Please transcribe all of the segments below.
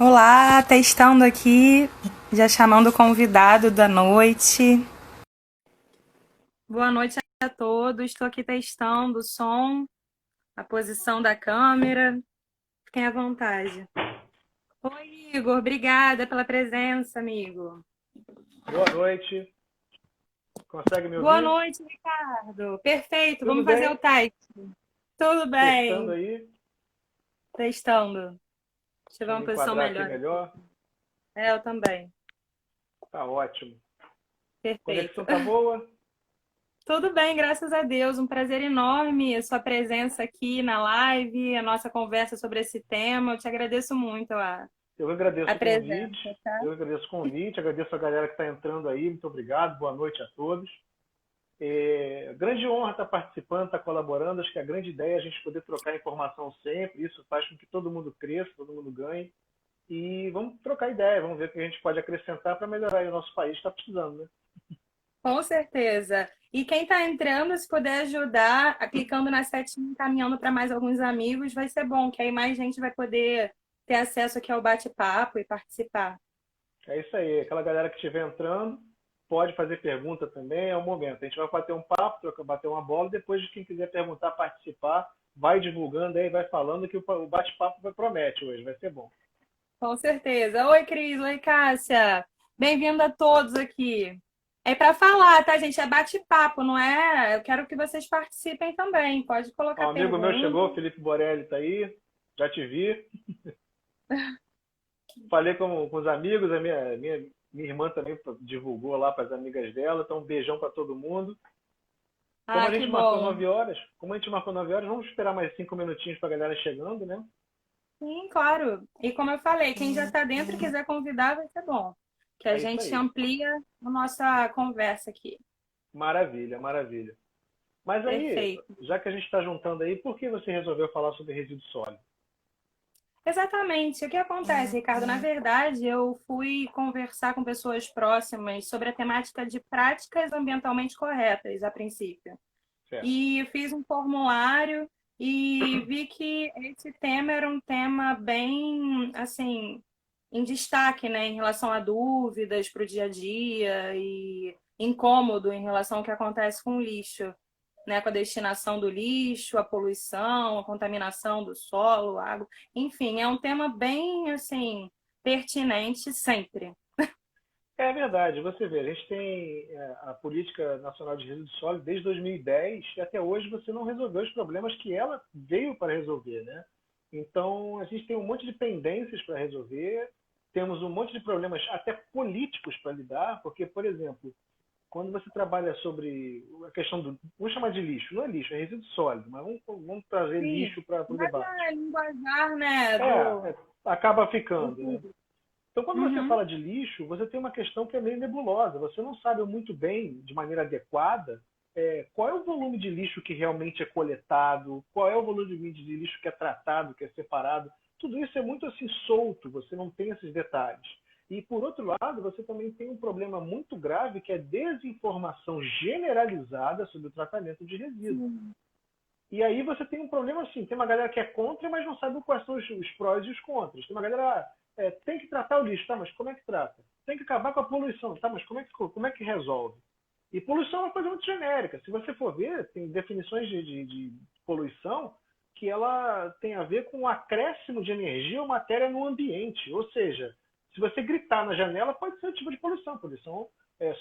Olá, testando aqui, já chamando o convidado da noite. Boa noite a todos. Estou aqui testando o som, a posição da câmera. Fiquem à vontade. Oi, Igor, obrigada pela presença, amigo. Boa noite. Consegue me Boa ouvir? noite, Ricardo. Perfeito, Tudo vamos fazer o bem? teste. Tudo Testando bem, aí. testando. Deixa eu ver Deixa eu uma me posição enquadrar aqui melhor aqui. melhor. Eu também. Tá ótimo. Perfeito. Conexão tá boa? Tudo bem, graças a Deus. Um prazer enorme a sua presença aqui na live, a nossa conversa sobre esse tema. Eu te agradeço muito Eu a agradeço o convite. presença, tá? Eu agradeço o convite. Agradeço a galera que está entrando aí. Muito obrigado. Boa noite a todos. Grande honra estar participando, estar colaborando. Acho que a grande ideia é a gente poder trocar informação sempre. Isso faz com que todo mundo cresça, todo mundo ganhe. E vamos trocar ideia, vamos ver o que a gente pode acrescentar para melhorar aí o nosso país. Está precisando, né? Com certeza. E quem está entrando, se puder ajudar, clicando na setinha, encaminhando para mais alguns amigos, vai ser bom, que aí mais gente vai poder ter acesso aqui ao bate-papo e participar. É isso aí. Aquela galera que estiver entrando pode fazer pergunta também, é o momento. A gente vai bater um papo, bater uma bola, e depois quem quiser perguntar, participar, vai divulgando aí, vai falando que o bate-papo promete hoje, vai ser bom. Com certeza. Oi, Cris. Oi, Cássia. Bem-vindo a todos aqui. É para falar, tá, gente? É bate-papo, não é? Eu quero que vocês participem também. Pode Ó, colocar um amigo meu perguntas. chegou, Felipe Borelli tá aí, já te vi. Falei com os amigos, minha irmã também divulgou lá para as amigas dela, então um beijão para todo mundo. Como Ah, a que gente marcou bom. 9 horas, vamos esperar mais 5 minutinhos para a galera chegando, né? Sim, claro. E como eu falei, quem já está dentro e quiser convidar, vai ser bom. Que a É isso gente aí. amplia a nossa conversa aqui. Maravilha, maravilha. Mas aí, Perfeito. já que a gente está juntando aí, por que você resolveu falar sobre resíduo sólido? Exatamente. O que acontece, Ricardo? Na verdade, eu fui conversar com pessoas próximas sobre a temática de práticas ambientalmente corretas, a princípio. Certo. E fiz um formulário e vi que esse tema era um tema bem, assim, em destaque, né, em relação a dúvidas para o dia a dia e incômodo em relação ao que acontece com o lixo, né, com a destinação do lixo, a poluição, a contaminação do solo, água, enfim, é um tema bem, assim, pertinente sempre. É verdade, você vê, a gente tem a Política Nacional de Resíduos Sólidos desde 2010 e até hoje você não resolveu os problemas que ela veio para resolver, né? Então, a gente tem um monte de pendências para resolver, temos um monte de problemas até políticos para lidar, porque, por exemplo, quando você trabalha sobre a questão do. Vamos chamar de lixo, não é lixo, é resíduo sólido, mas vamos trazer Sim, lixo para o mas debate. a linguajar, né, É, acaba ficando, né? do... Então, quando você Uhum. fala de lixo, você tem uma questão que é meio nebulosa. Você não sabe muito bem, de maneira adequada, qual é o volume de lixo que realmente é coletado, qual é o volume de lixo que é tratado, que é separado. Tudo isso é muito assim solto, você não tem esses detalhes. E, por outro lado, você também tem um problema muito grave que é desinformação generalizada sobre o tratamento de resíduos. Sim. E aí você tem um problema assim, tem uma galera que é contra, mas não sabe quais são os prós e os contras. Tem uma galera, tem que tratar o lixo, tá, mas como é que trata? Tem que acabar com a poluição, tá, mas como é que resolve? E poluição é uma coisa muito genérica. Se você for ver, tem definições de poluição que ela tem a ver com o acréscimo de energia ou matéria no ambiente. Ou seja, se você gritar na janela, pode ser um tipo de poluição, poluição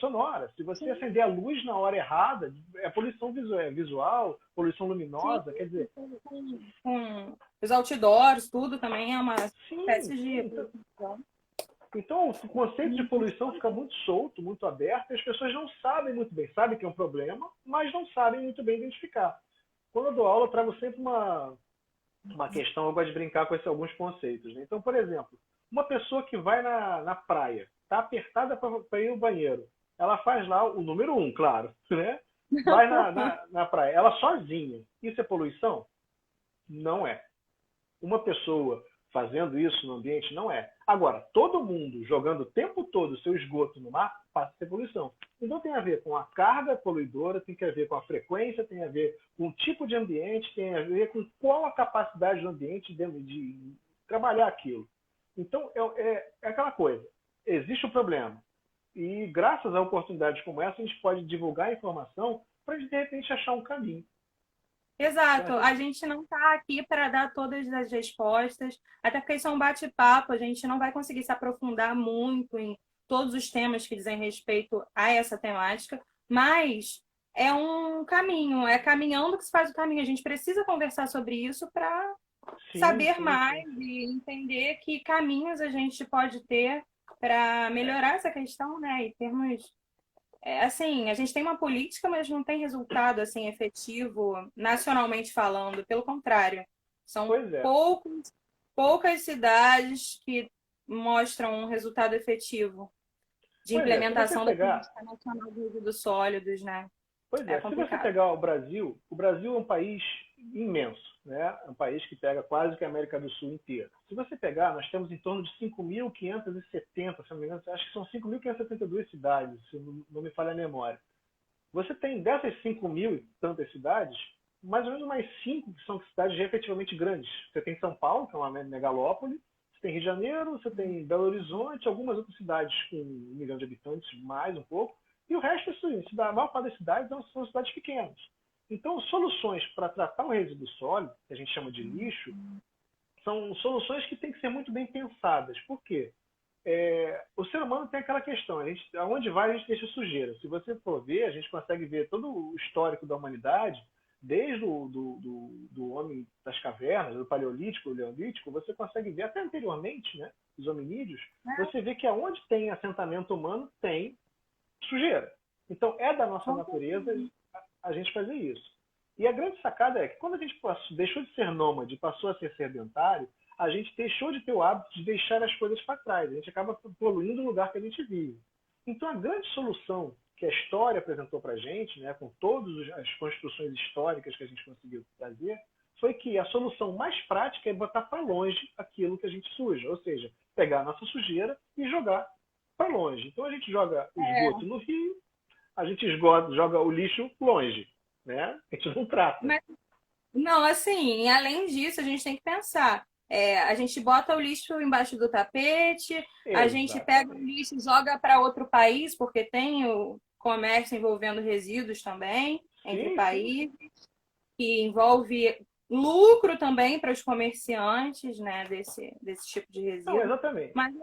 sonora. Se você Sim, acender a luz na hora errada, é poluição visual, poluição sim. luminosa. Quer dizer, Com os outdoors, tudo também é uma sim, espécie de sim. poluição. Então, o conceito de poluição fica muito solto, muito aberto, e as pessoas não sabem muito bem. Sabem que é um problema, mas não sabem muito bem identificar. Quando eu dou aula, eu trago sempre uma questão, eu gosto de brincar com alguns conceitos. Né? Então, por exemplo, uma pessoa que vai na praia, está apertada para ir ao banheiro, ela faz lá o número um, claro, né? Vai na praia, ela sozinha. Isso é poluição? Não é. Uma pessoa fazendo isso no ambiente não é. Agora, todo mundo jogando o tempo todo o seu esgoto no mar passa a ser poluição. Então tem a ver com a carga poluidora, tem a ver com a frequência, tem a ver com o tipo de ambiente, tem a ver com qual a capacidade do ambiente de trabalhar aquilo. Então, é aquela coisa. Existe o problema. E graças a oportunidades como essa, a gente pode divulgar a informação para a gente, de repente, achar um caminho. Exato, Certo? a gente não está aqui para dar todas as respostas, até porque isso é um bate-papo, a gente não vai conseguir se aprofundar muito em todos os temas que dizem respeito a essa temática, mas é um caminho, é caminhando que se faz o caminho. A gente precisa conversar sobre isso para Sim, saber sim, mais sim. e entender que caminhos a gente pode ter para melhorar essa questão, né? E termos assim, a gente tem uma política, mas não tem resultado assim efetivo nacionalmente falando. Pelo contrário, são Pois é. poucas cidades que mostram um resultado efetivo de Pois é. Se você implementação da pegar política nacional de resíduos sólidos, né? Pois É é, se você complicado. pegar o Brasil é um país imenso, né? É um país que pega quase que a América do Sul inteira. Se você pegar, nós temos em torno de 5.570, se não me engano, acho que são 5.572 cidades, se não me falha a memória. Você tem dessas 5.000 e tantas cidades, mais ou menos mais 5 que são cidades efetivamente grandes. Você tem São Paulo, que é uma megalópole, você tem Rio de Janeiro, você tem Belo Horizonte, algumas outras cidades com 1 milhão de habitantes, mais um pouco, e o resto, a maior parte das cidades são cidades pequenas. Então, soluções para tratar um resíduo sólido, que a gente chama de lixo, são soluções que têm que ser muito bem pensadas. Por quê? O ser humano tem aquela questão, aonde vai a gente deixa sujeira. Se você for ver, a gente consegue ver todo o histórico da humanidade, desde do homem das cavernas, do paleolítico, do neolítico, você consegue ver até anteriormente, né, os hominídeos, você vê que aonde tem assentamento humano tem sujeira. Então é da nossa natureza a gente fazer isso. E a grande sacada é que quando a gente deixou de ser nômade e passou a ser sedentário, a gente deixou de ter o hábito de deixar as coisas para trás. A gente acaba poluindo o lugar que a gente vive. Então a grande solução que a história apresentou para a gente, né, com todas as construções históricas que a gente conseguiu trazer, foi que a solução mais prática é botar para longe aquilo que a gente suja, ou seja, pegar a nossa sujeira e jogar para longe. Então a gente joga o esgoto no rio, a gente joga o lixo longe, né? A gente não trata. Mas, não, assim, além disso, a gente tem que pensar. A gente bota o lixo embaixo do tapete, a gente pega o Exatamente. lixo e joga para outro país, porque tem o comércio envolvendo resíduos também entre Sim, sim. países, que envolve lucro também para os comerciantes, né, desse tipo de Não, resíduo. exatamente. Mas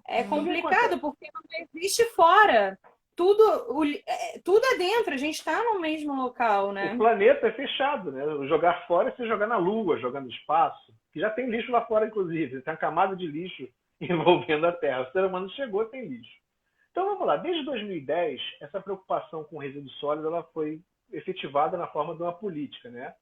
é O que complicado acontece? porque não existe fora. Tudo, tudo é dentro, a gente está no mesmo local, O né? planeta é fechado, né? Jogar fora é você jogar na Lua, jogar no espaço, que já tem lixo lá fora, inclusive. Tem uma camada de lixo envolvendo a Terra. O ser humano chegou e tem lixo. Então vamos lá. Desde 2010, essa preocupação com resíduos sólidos ela foi efetivada na forma de uma política, né?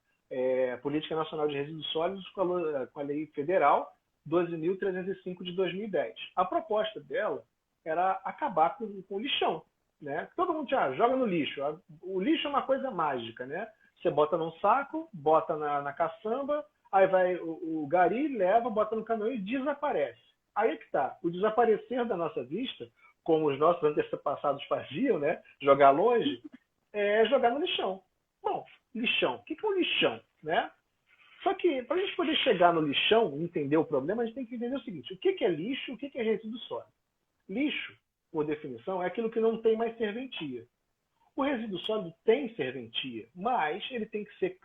A Política Nacional de Resíduos Sólidos com a Lei Federal 12.305 de 2010. A proposta dela era acabar com o lixão, né? Todo mundo já joga no lixo. O lixo é uma coisa mágica, né? Você bota num saco, bota na caçamba, aí vai o gari, leva, bota no caminhão e desaparece. Aí é que tá. O desaparecer da nossa vista, como os nossos antepassados faziam, né? Jogar longe, é jogar no lixão. Bom, lixão. O que é um lixão, né? Só que para a gente poder chegar no lixão e entender o problema, a gente tem que entender o seguinte: o que é lixo, o que é resíduo sólido? Lixo, por definição, é aquilo que não tem mais serventia. O resíduo sólido tem serventia, mas ele tem que ser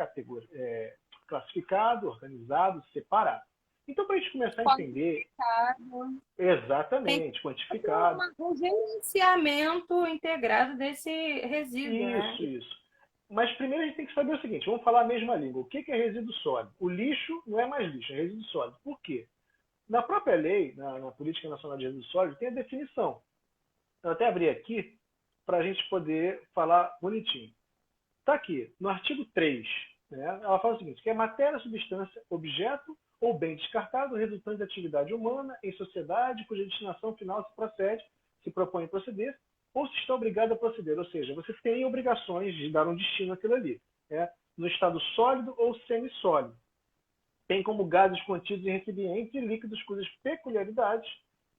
classificado, organizado, separado. Então, para a gente começar a entender Qualificado. Tem que exatamente, ter quantificado, um gerenciamento integrado desse resíduo, né? isso. Mas primeiro a gente tem que saber o seguinte: vamos falar a mesma língua. O que é resíduo sólido? O lixo não é mais lixo, é resíduo sólido. Por quê? Na própria lei, na Política Nacional de Resíduos Sólidos, tem a definição. Eu até abri aqui para a gente poder falar bonitinho. Está aqui, no artigo 3, né, ela fala o seguinte: que é matéria, substância, objeto ou bem descartado resultante de atividade humana em sociedade cuja destinação final se propõe a proceder, ou se está obrigado a proceder. Ou seja, você tem obrigações de dar um destino àquilo ali, né, no estado sólido ou semissólido. Tem como gases contidos em recipientes e líquidos cujas peculiaridades,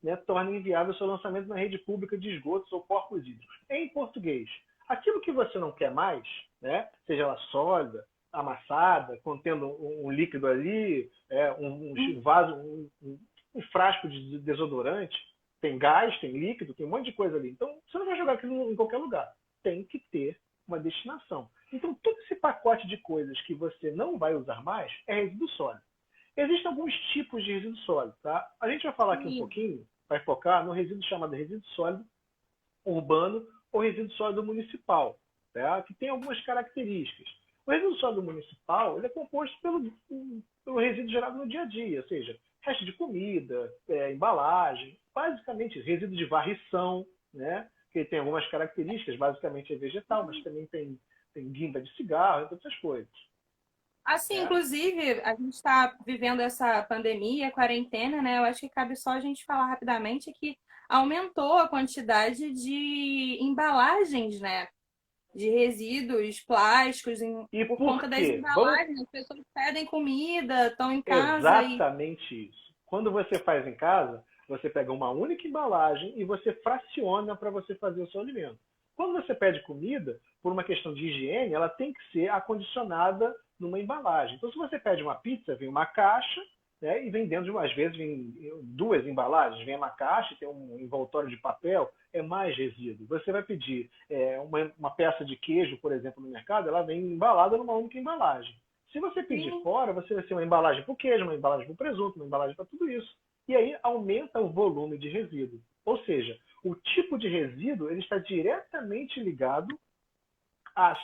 né, tornam inviável o seu lançamento na rede pública de esgotos ou corpos hídricos. Em português, aquilo que você não quer mais, né, seja ela sólida, amassada, contendo um líquido ali, um vaso, um frasco de desodorante, tem gás, tem líquido, tem um monte de coisa ali. Então, você não vai jogar aquilo em qualquer lugar. Tem que ter uma destinação. Então, todo esse pacote de coisas que você não vai usar mais é resíduo sólido. Existem alguns tipos de resíduo sólido, tá? A gente vai falar aqui um Sim. pouquinho, vai focar no resíduo chamado resíduo sólido urbano ou resíduo sólido municipal, tá? Que tem algumas características. O resíduo sólido municipal ele é composto pelo resíduo gerado no dia a dia, ou seja, resto de comida, embalagem, basicamente resíduo de varrição, né? Que tem algumas características, basicamente é vegetal, mas também tem guimba de cigarro, entre outras coisas. Assim, Né? inclusive, a gente está vivendo essa pandemia, quarentena, né? Eu acho que cabe só a gente falar rapidamente que aumentou a quantidade de embalagens, né? De resíduos plásticos E por por conta das quê? Vamos embalagens. As pessoas pedem comida, estão em casa e. exatamente isso. Quando você faz em casa, você pega uma única embalagem e você fraciona para você fazer o seu alimento. Quando você pede comida, por uma questão de higiene, ela tem que ser acondicionada numa embalagem. Então, se você pede uma pizza, vem uma caixa, né, e vem dentro de às vezes vem duas embalagens, vem uma caixa, tem um envoltório de papel, é mais resíduo. Você vai pedir uma peça de queijo, por exemplo, no mercado, ela vem embalada numa única embalagem. Se você pedir Sim, fora, você vai ter uma embalagem para o queijo, uma embalagem para o presunto, uma embalagem para tudo isso. E aí aumenta o volume de resíduo. Ou seja, o tipo de resíduo ele está diretamente ligado ao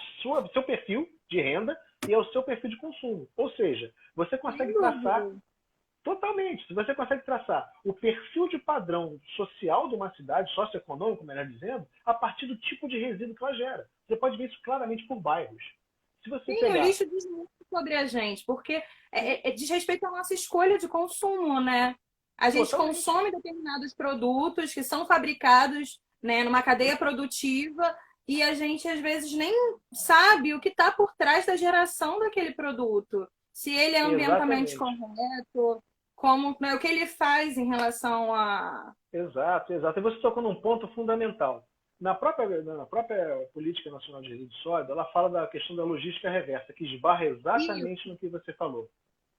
seu perfil de renda e ao seu perfil de consumo. Ou seja, você sem consegue traçar dúvida. totalmente. Se você consegue traçar o perfil de padrão social de uma cidade, socioeconômico, melhor dizendo, a partir do tipo de resíduo que ela gera. Você pode ver isso claramente por bairros. Se você Sim, o pegar lixo diz muito sobre a gente, porque diz respeito à nossa escolha de consumo, né? A gente totalmente, consome determinados produtos que são fabricados, né, numa cadeia produtiva e a gente às vezes nem sabe o que está por trás da geração daquele produto. Se ele é ambientalmente exatamente. correto, como, né, o que ele faz em relação a. Exato, exato. E você tocou num ponto fundamental. Na própria Política Nacional de Resíduos Sólidos, ela fala da questão da logística reversa, que esbarra Isso, exatamente no que você falou.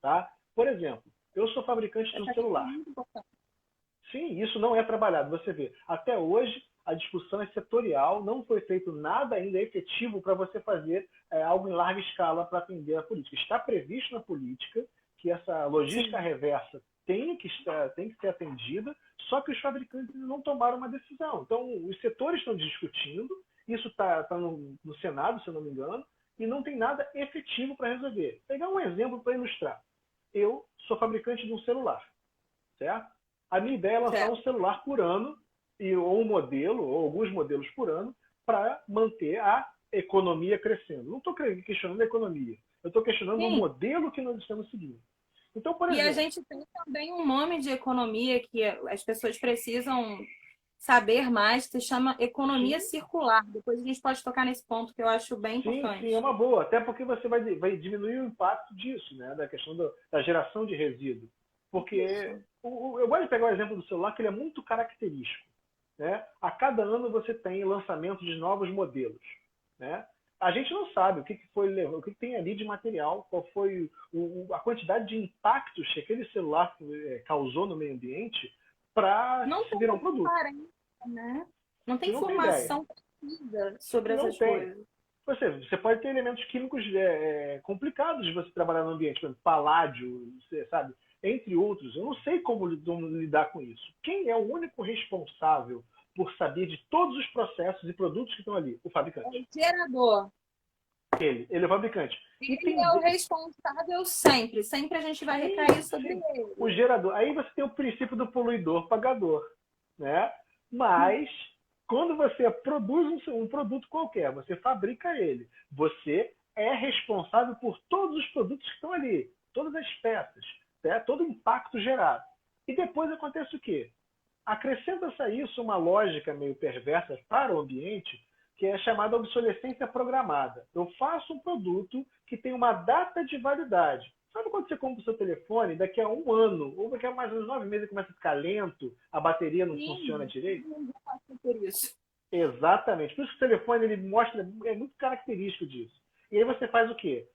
Tá? Por exemplo, eu sou fabricante de um essa questão é celular. muito importante. Sim, isso não é trabalhado. Você vê, até hoje a discussão é setorial, não foi feito nada ainda efetivo para você fazer algo em larga escala para atender a política. Está previsto na política que essa logística Sim. reversa tem que ser atendida, só que os fabricantes não tomaram uma decisão. Então, os setores estão discutindo, isso está no Senado, se eu não me engano, e não tem nada efetivo para resolver. Vou pegar um exemplo para ilustrar. Eu sou fabricante de um celular, certo? A minha ideia é lançar um Certo. celular por ano, ou um modelo, ou alguns modelos por ano, para manter a economia crescendo. Não estou questionando a economia, eu estou questionando o Sim. modelo que nós estamos seguindo. Então, por E a exemplo, gente tem também um nome de economia que as pessoas precisam saber mais, que se chama economia sim, circular. Depois a gente pode tocar nesse ponto que eu acho bem sim, é importante. uma boa, até porque você vai diminuir o impacto disso, né, da questão da geração de resíduo. Porque Isso. eu gosto de pegar o exemplo do celular, que ele é muito característico. Né? A cada ano você tem lançamento de novos modelos. Né? A gente não sabe o que tem ali de material, qual foi a quantidade de impactos que aquele celular causou no meio ambiente para Não se tem virar um produto. transparência, né? Não tem Você não tem ideia. informação precisa sobre Não essas tem. coisas. Você pode ter elementos químicos complicados de você trabalhar no ambiente, por exemplo, paládio, você sabe, entre outros. Eu não sei como lidar com isso. Quem é o único responsável por saber de todos os processos e produtos que estão ali? O É fabricante. o gerador. Ele é o fabricante. Ele é o Entender. responsável sempre. Sempre a gente vai recair Sim, sobre sim. O ele. gerador. Aí você tem o princípio do poluidor pagador. Né? Mas, quando você produz um produto qualquer, você fabrica ele, você é responsável por todos os produtos que estão ali, todas as peças, né? Todo o impacto gerado. E depois acontece o quê? Acrescenta-se a isso uma lógica meio perversa para o ambiente, que é chamada obsolescência programada. Eu faço um produto que tem uma data de validade. Sabe quando você compra o seu telefone, daqui a um ano, ou daqui a mais uns 9 meses começa a ficar lento, a bateria não funciona Sim, direito? todo mundo passa por isso. Exatamente. Por isso que o telefone ele mostra, é muito característico disso. E aí você faz o quê?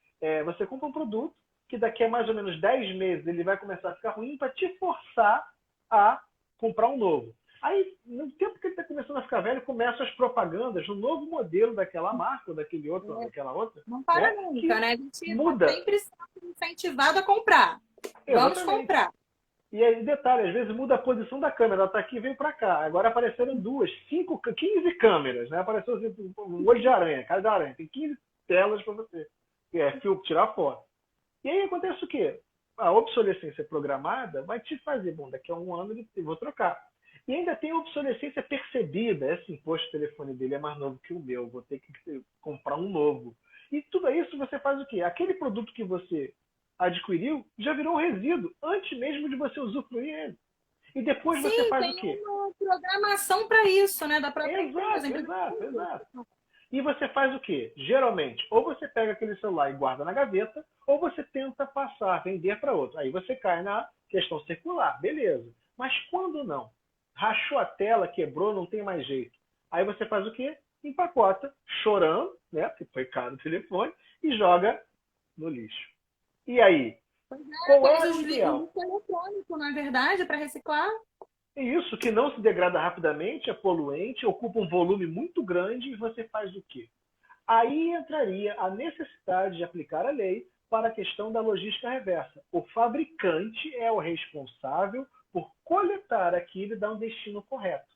Você compra um produto que daqui a mais ou menos 10 meses ele vai começar a ficar ruim para te forçar a comprar um novo. Aí, no tempo que ele está começando a ficar velho, começam as propagandas do novo modelo daquela marca ou daquele outro, daquela outra, Não para né? nunca, Que né? A gente está muda. sempre sendo incentivado a comprar. Vamos Exatamente. comprar. E aí, detalhe, às vezes muda a posição da câmera. Ela está aqui e veio para cá. Agora apareceram 2, 5, 15 câmeras, né? Apareceu assim, um olho de aranha, cara de aranha. Tem 15 telas para você. Filtro, tirar foto. E aí acontece o quê? A obsolescência programada vai te fazer, bom, daqui a um ano eu vou trocar. E ainda tem a obsolescência percebida. É assim, poxa, o telefone dele é mais novo que o meu, vou ter que comprar um novo. E tudo isso você faz o quê? Aquele produto que você adquiriu já virou um resíduo antes mesmo de você usufruir ele. E depois você Sim, faz o tem quê? uma programação para isso, né? Da própria empresa. A Exato, empresa exato, tem exato. E você faz o quê? Geralmente, ou você pega aquele celular e guarda na gaveta, ou você tenta passar, vender para outro. Aí você cai na questão circular, beleza. Mas quando não? Rachou a tela, quebrou, não tem mais jeito. Aí você faz o quê? Empacota, chorando, né? Porque foi caro o telefone, e joga no lixo. E aí? Pois é, Qual temos é o o ideal? lixo eletrônico, não é verdade? Para reciclar. Isso, que não se degrada rapidamente, é poluente, ocupa um volume muito grande e você faz o quê? Aí entraria a necessidade de aplicar a lei para a questão da logística reversa. O fabricante é o responsável por coletar aquilo e dar um destino correto.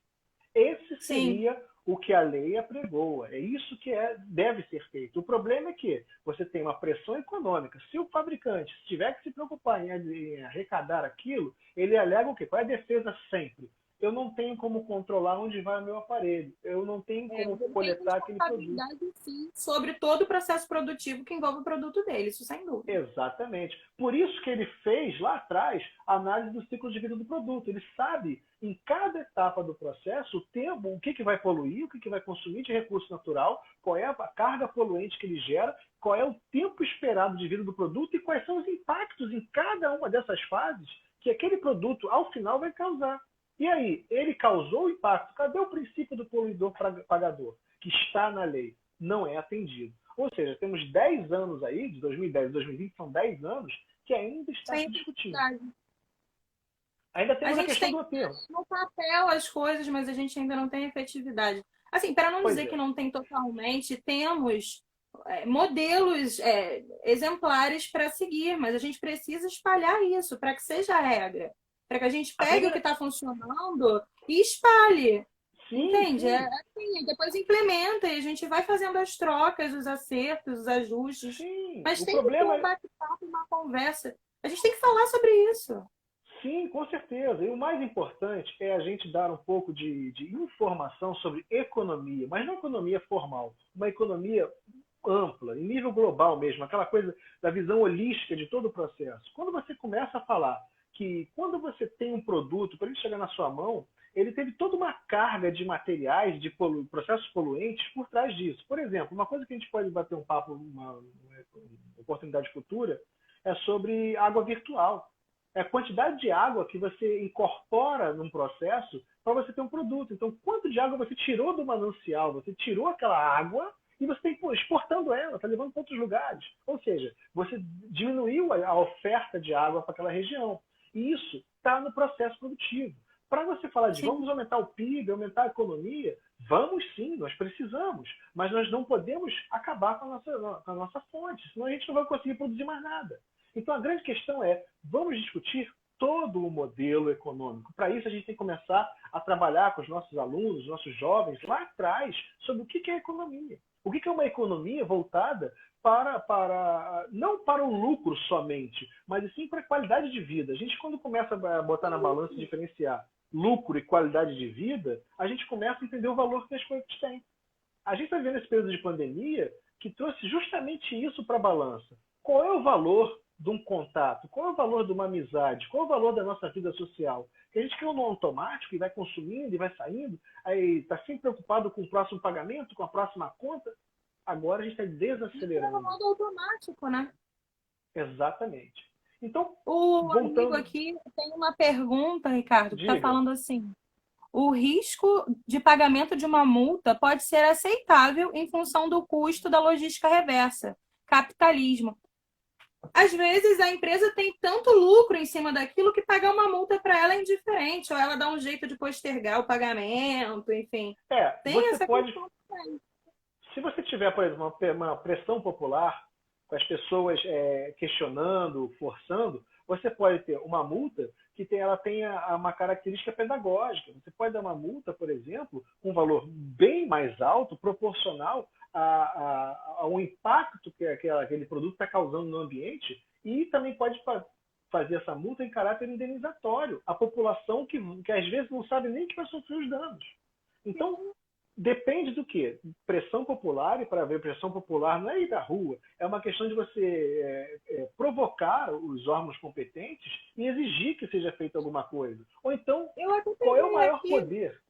Esse Sim. seria o que a lei apregoa. É isso que deve ser feito. O problema é que você tem uma pressão econômica. Se o fabricante tiver que se preocupar em arrecadar aquilo, ele alega o quê? Qual é a defesa sempre? Eu não tenho como controlar onde vai o meu aparelho. Eu não tenho É, como mas ele tem coletar aquele produto. responsabilidade, sim, sobre todo o processo produtivo que envolve o produto dele, isso sem dúvida. Exatamente. Por isso que ele fez lá atrás a análise do ciclo de vida do produto. Ele sabe em cada etapa do processo o tempo, o que vai poluir, o que vai consumir de recurso natural, qual é a carga poluente que ele gera, qual é o tempo esperado de vida do produto e quais são os impactos em cada uma dessas fases que aquele produto ao final vai causar. E aí, ele causou o impacto. Cadê o princípio do poluidor pagador? Que está na lei. Não é atendido. Ou seja, temos 10 anos aí, de 2010 a 2020, são 10 anos, que ainda está Sem se discutindo. efetividade. Ainda A temos a gente questão tem do aterro. no papel as coisas, mas a gente ainda não tem efetividade. Assim, para não Pois dizer que é. não tem totalmente, temos modelos exemplares para seguir, mas a gente precisa espalhar isso para que seja a regra. Para que a gente A pegue o que regra. está funcionando e espalhe. Sim, Entende? É sim. assim, depois implementa e a gente vai fazendo as trocas, os acertos, os ajustes. Sim. Mas O tem que ter problema um é. bate-papo, uma conversa. A gente tem que falar sobre isso. Sim, com certeza. E o mais importante é a gente dar um pouco de informação sobre economia, mas não economia formal, uma economia ampla, em nível global mesmo, aquela coisa da visão holística de todo o processo. Quando você começa a falar que quando você tem um produto, para ele chegar na sua mão, ele teve toda uma carga de materiais, de processos poluentes por trás disso. Por exemplo, uma coisa que a gente pode bater um papo, uma oportunidade futura, é sobre água virtual. É a quantidade de água que você incorpora num processo para você ter um produto. Então, quanto de água você tirou do manancial? Você tirou aquela água e você está exportando ela, está levando para outros lugares. Ou seja, você diminuiu a oferta de água para aquela região. E isso está no processo produtivo. Para você falar de Sim. vamos aumentar o PIB, aumentar a economia, vamos sim, nós precisamos, mas nós não podemos acabar com a nossa fonte, senão a gente não vai conseguir produzir mais nada. Então a grande questão é, vamos discutir todo o modelo econômico. Para isso a gente tem que começar a trabalhar com os nossos alunos, nossos jovens, lá atrás, sobre o que é economia. O que é uma economia voltada não para o lucro somente, mas sim para a qualidade de vida. A gente, quando começa a botar na balança e diferenciar lucro e qualidade de vida, a gente começa a entender o valor que as coisas têm. A gente está vivendo esse período de pandemia que trouxe justamente isso para a balança. Qual é o valor de um contato? Qual é o valor de uma amizade? Qual é o valor da nossa vida social? Que a gente criou no automático e vai consumindo e vai saindo, aí está sempre preocupado com o próximo pagamento, com a próxima conta. Agora a gente está Entra no desacelerando. modo automático, né? Exatamente. Então, O amigo voltando, aqui tem uma pergunta, Ricardo, que está diga. falando assim: o risco de pagamento de uma multa pode ser aceitável em função do custo da logística reversa, capitalismo. às vezes a empresa tem tanto lucro em cima daquilo que pagar uma multa para ela é indiferente, ou ela dá um jeito de postergar o pagamento, enfim. Tem Você essa pode, questão também. se você tiver, por exemplo, uma pressão popular, com as pessoas questionando, forçando, você pode ter uma multa que ela tenha uma característica pedagógica. Você pode dar uma multa, por exemplo, com um valor bem mais alto, proporcional ao impacto que aquele produto está causando no ambiente, e também pode fazer essa multa em caráter indenizatório. A população que às vezes não sabe nem que vai sofrer os danos. Então, depende do quê? Pressão popular, e para ver pressão popular não é ir da rua, é uma questão de você provocar os órgãos competentes e exigir que seja feita alguma coisa. Ou então, Eu até qual é o peguei maior aqui. poder?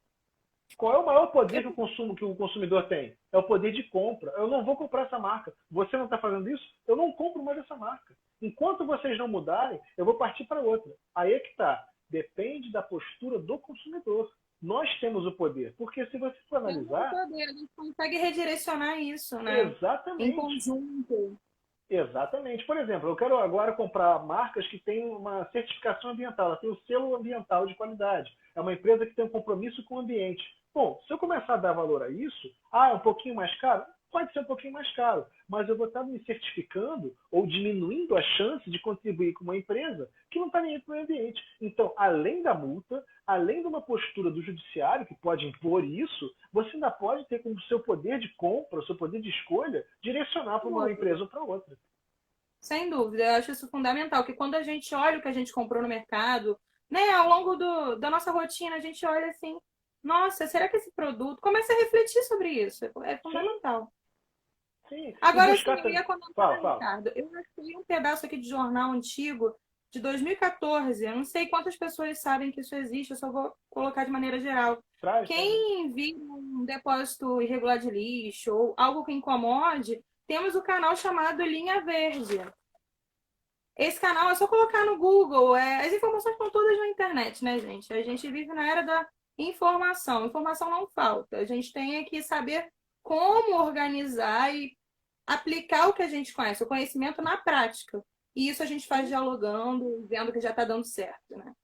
Qual é o maior poder Eu, que o consumidor tem? É o poder de compra. Eu não vou comprar essa marca. Você não está fazendo isso? Eu não compro mais essa marca. Enquanto vocês não mudarem, eu vou partir para outra. Aí é que está. Depende da postura do consumidor. Nós temos o poder. Porque se você for temos o analisar, poder, a gente consegue redirecionar isso, né? Em exatamente. conjunto. Exatamente. Por exemplo, eu quero agora comprar marcas que têm uma certificação ambiental, ela tem o selo ambiental de qualidade. É uma empresa que tem um compromisso com o ambiente. Bom, se eu começar a dar valor a isso, é um pouquinho mais caro? Pode ser um pouquinho mais caro, mas eu vou estar me certificando ou diminuindo a chance de contribuir com uma empresa que não está nem para o meio ambiente. Então, além da multa, além de uma postura do judiciário que pode impor isso, você ainda pode ter como seu poder de compra, o seu poder de escolha, direcionar para uma empresa ou para outra. Sem dúvida, eu acho isso fundamental, que quando a gente olha o que a gente comprou no mercado, né, ao longo da nossa rotina, a gente olha assim, nossa, será que esse produto... Começa a refletir sobre isso, é Sim, fundamental. sim. E Agora, sim, buscar eu ia também. comentar, Fala, fala. Ricardo, eu achei um pedaço aqui de jornal antigo, de 2014, eu não sei quantas pessoas sabem que isso existe, eu só vou colocar de maneira geral. Traz, traz. Quem viu um depósito irregular de lixo ou algo que incomode, temos o canal chamado Linha Verde. Esse canal é só colocar no Google. As informações estão todas na internet, né, gente? A gente vive na era da informação. Informação não falta. A gente tem que saber como organizar e aplicar o que a gente conhece, o conhecimento na prática. E isso a gente faz Sim, dialogando, vendo que já está dando certo, né?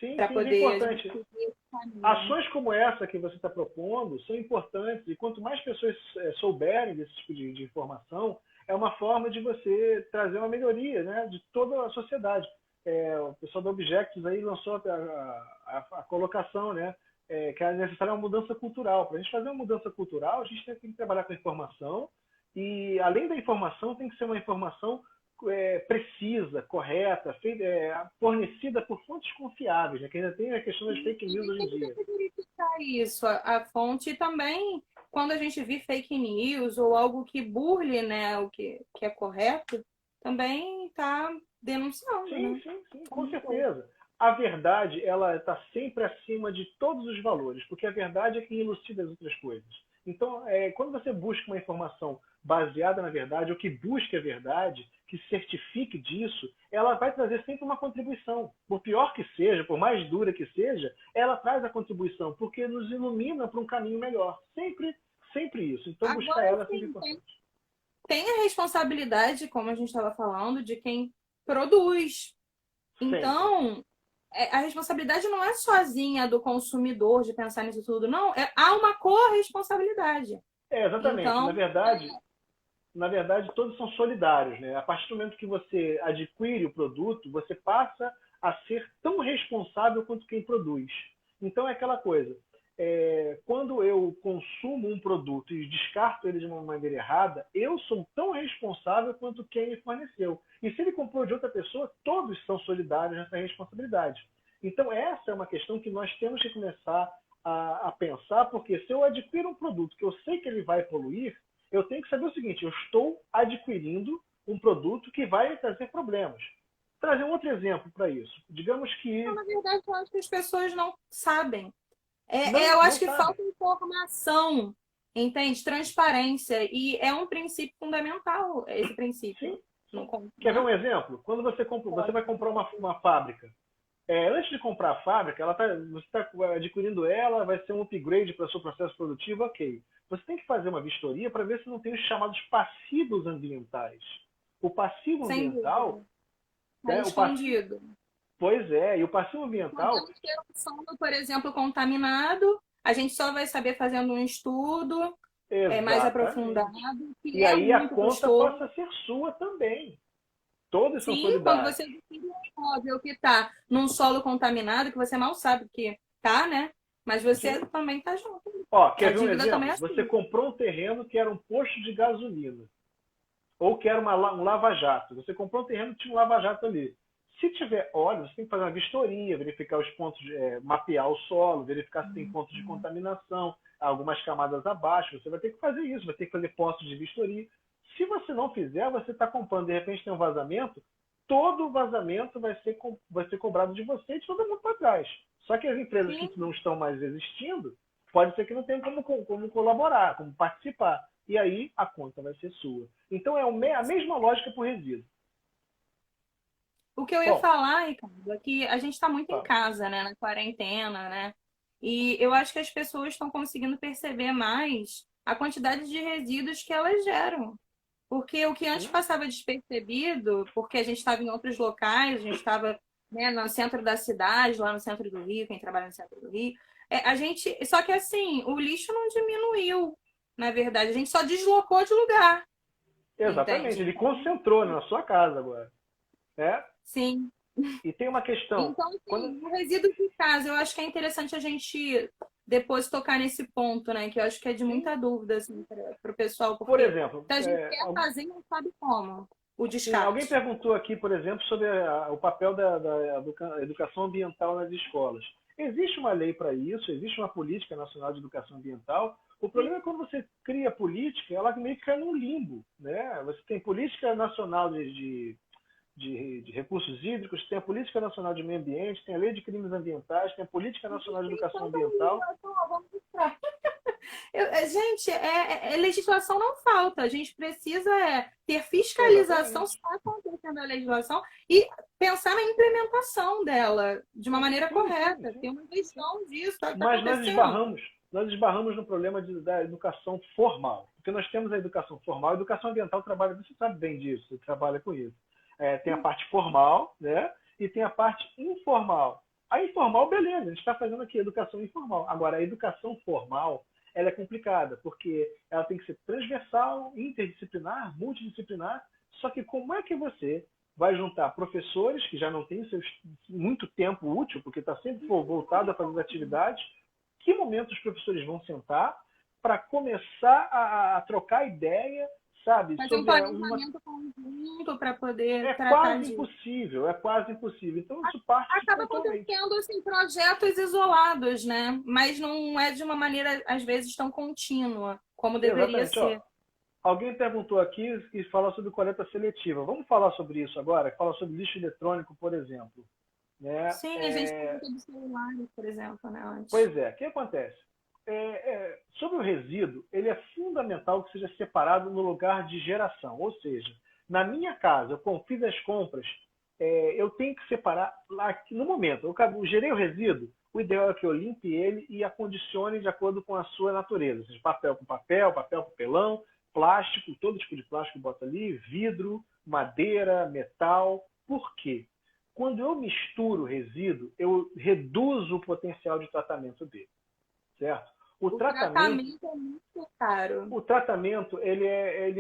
sim, Para sim, é poder a gente importante. seguir esse caminho. Ações como essa que você está propondo são importantes, e quanto mais pessoas souberem desse tipo de informação, é uma forma de você trazer uma melhoria, né, de toda a sociedade. O pessoal da Objectives aí lançou a colocação, né, que é necessária uma mudança cultural. Para a gente fazer uma mudança cultural, a gente tem que trabalhar com a informação, e além da informação, tem que ser uma informação precisa, correta, fornecida por fontes confiáveis, né? Que ainda tem a questão das fake E news nem hoje em sempre tem dia. que verificar isso, a fonte. E também, quando a gente vê fake news ou algo que burle, né, o que é correto, também está denunciando, Sim, né? sim, sim, com certeza. A verdade, ela está sempre acima de todos os valores, porque a verdade é quem elucida as outras coisas. Então, quando você busca uma informação baseada na verdade, ou que busque a verdade, que certifique disso, ela vai trazer sempre uma contribuição. Por pior que seja, por mais dura que seja, ela traz a contribuição, porque nos ilumina para um caminho melhor. Sempre, sempre isso. Então, buscar Agora ela é sempre sim, tem, importante. tem a responsabilidade, como a gente estava falando, de quem produz. Sempre. Então, a responsabilidade não é sozinha do consumidor de pensar nisso tudo, não. Há uma corresponsabilidade. Exatamente. Então, Na verdade, todos são solidários, né? A partir do momento que você adquire o produto, você passa a ser tão responsável quanto quem produz. Então é aquela coisa. Quando eu consumo um produto e descarto ele de uma maneira errada, eu sou tão responsável quanto quem me forneceu. E se ele comprou de outra pessoa, todos são solidários nessa responsabilidade. Então essa é uma questão que nós temos que começar a pensar, porque se eu adquiro um produto que eu sei que ele vai poluir, eu tenho que saber o seguinte: eu estou adquirindo um produto que vai trazer problemas. Vou trazer um outro exemplo para isso. Digamos então, que na verdade, eu acho que as pessoas não sabem. Eu não acho que sabem. falta informação, entende? Transparência. E é um princípio fundamental, esse princípio. Sim, Não, sim. Quer ver né? um exemplo? Quando você vai comprar uma fábrica. Antes de comprar a fábrica, você está adquirindo ela, vai ser um upgrade para o seu processo produtivo, ok. Você tem que fazer uma vistoria para ver se não tem os chamados passivos ambientais. O passivo Sem ambiental, dúvida. Está né, escondido. pois é, e o passivo ambiental, Podemos ter um solo, por exemplo, contaminado, a gente só vai saber fazendo um estudo mais aprofundado, exatamente. que E é aí a muito conta custoso. passa a ser sua também. Todos são Sim, quando solidários. você adquire um imóvel que está num solo contaminado, que você mal sabe que tá, né? Mas você Sim. também está junto. Ó, A quer ver um dívida também exemplo? é Você sua. comprou um terreno que era um posto de gasolina, ou que era um lava-jato. Você comprou um terreno que tinha um lava-jato ali. Se tiver óleo, você tem que fazer uma vistoria, verificar os pontos, mapear o solo, verificar se tem pontos de contaminação, algumas camadas abaixo. Você vai ter que fazer isso, vai ter que fazer postos de vistoria. Se você não fizer, você está comprando, de repente tem um vazamento, todo o vazamento vai ser cobrado de você e de todo mundo para trás. Só que as empresas que Sim, não estão mais existindo, pode ser que não tenham como colaborar, como participar. E aí a conta vai ser sua. Então é a mesma lógica para o resíduo. o que eu ia Bom, falar, Ricardo, é que a gente está muito em tá. casa, né? Na quarentena, né? E eu acho que as pessoas estão conseguindo perceber mais a quantidade de resíduos que elas geram. Porque o que antes Sim, passava despercebido, porque a gente estava em outros locais, a gente estava, né, no centro da cidade, lá no centro do Rio, quem trabalha no centro do Rio, a gente, só que assim, o lixo não diminuiu, na verdade, a gente só deslocou de lugar, exatamente. entende? Ele Então, concentrou na sua casa agora. Né? sim. E tem uma questão. Então, Quando, assim, o resíduo de casa, eu acho que é interessante a gente depois tocar nesse ponto, né? Que eu acho que é de sim, muita dúvida, assim, para o pessoal, por porque exemplo, a gente quer fazer e não sabe como o sim, alguém descarte. perguntou aqui, por exemplo, sobre o papel da educação ambiental nas escolas. Existe uma lei para isso, existe uma política nacional de educação ambiental. O problema é quando você cria política, ela meio que cai num limbo. Né? Você tem política nacional de recursos hídricos, tem a Política Nacional de Meio Ambiente, tem a Lei de Crimes Ambientais, tem a Política Nacional de Tem Educação tanta Ambiental. legislação, ó, vamos mostrar. Gente, legislação não falta. A gente precisa ter fiscalização se Exatamente. está acontecendo a legislação e pensar na implementação dela de uma maneira Sim, sim, correta. sim. Ter uma gestão disso, está Mas acontecendo. nós esbarramos no problema da educação formal. Porque nós temos a educação formal, a educação ambiental trabalha, você sabe bem disso, você trabalha com isso. Tem a parte formal, né? E tem a parte informal. A informal, beleza, a gente está fazendo aqui educação informal. Agora, a educação formal, ela é complicada, porque ela tem que ser transversal, interdisciplinar, multidisciplinar. Só que como é que você vai juntar professores que já não têm muito tempo útil, porque está sempre voltado a fazer atividades, que momento os professores vão sentar para começar a trocar ideia, sabe, Fazer um sobre uma. planejamento conjunto para poder É tratar quase disso. impossível, é quase impossível. Então isso parte Acaba pontualmente. acontecendo assim, projetos isolados, né? Mas não é de uma maneira, às vezes, tão contínua como deveria Exatamente. Ó, ser. alguém perguntou aqui e fala sobre coleta seletiva. Vamos falar sobre isso agora? Fala sobre lixo eletrônico, por exemplo. Né? Sim, a gente comentou dos celulares, por exemplo, né, antes. Pois é, o que acontece? Sobre o resíduo, ele é fundamental que seja separado no lugar de geração. Ou seja, na minha casa, eu fiz as compras, eu tenho que separar lá no momento. Eu gerei o resíduo, o ideal é que eu limpe ele e acondicione de acordo com a sua natureza. Ou seja, papel com papel, papel com papelão, plástico, todo tipo de plástico bota ali, vidro, madeira, metal. Por quê? Quando eu misturo o resíduo, eu reduzo o potencial de tratamento dele, certo? O O tratamento, tratamento é muito caro. o tratamento ele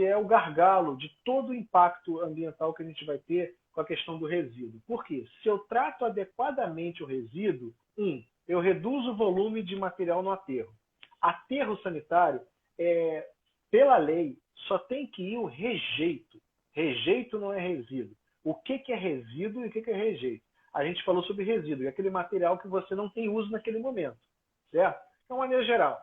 é o gargalo de todo o impacto ambiental que a gente vai ter com a questão do resíduo. Por quê? Se eu trato adequadamente o resíduo, eu reduzo o volume de material no aterro. Aterro sanitário, pela lei, só tem que ir o rejeito. Rejeito não é resíduo. O que é resíduo e o que é rejeito? A gente falou sobre resíduo, é aquele material que você não tem uso naquele momento, certo? De uma maneira geral,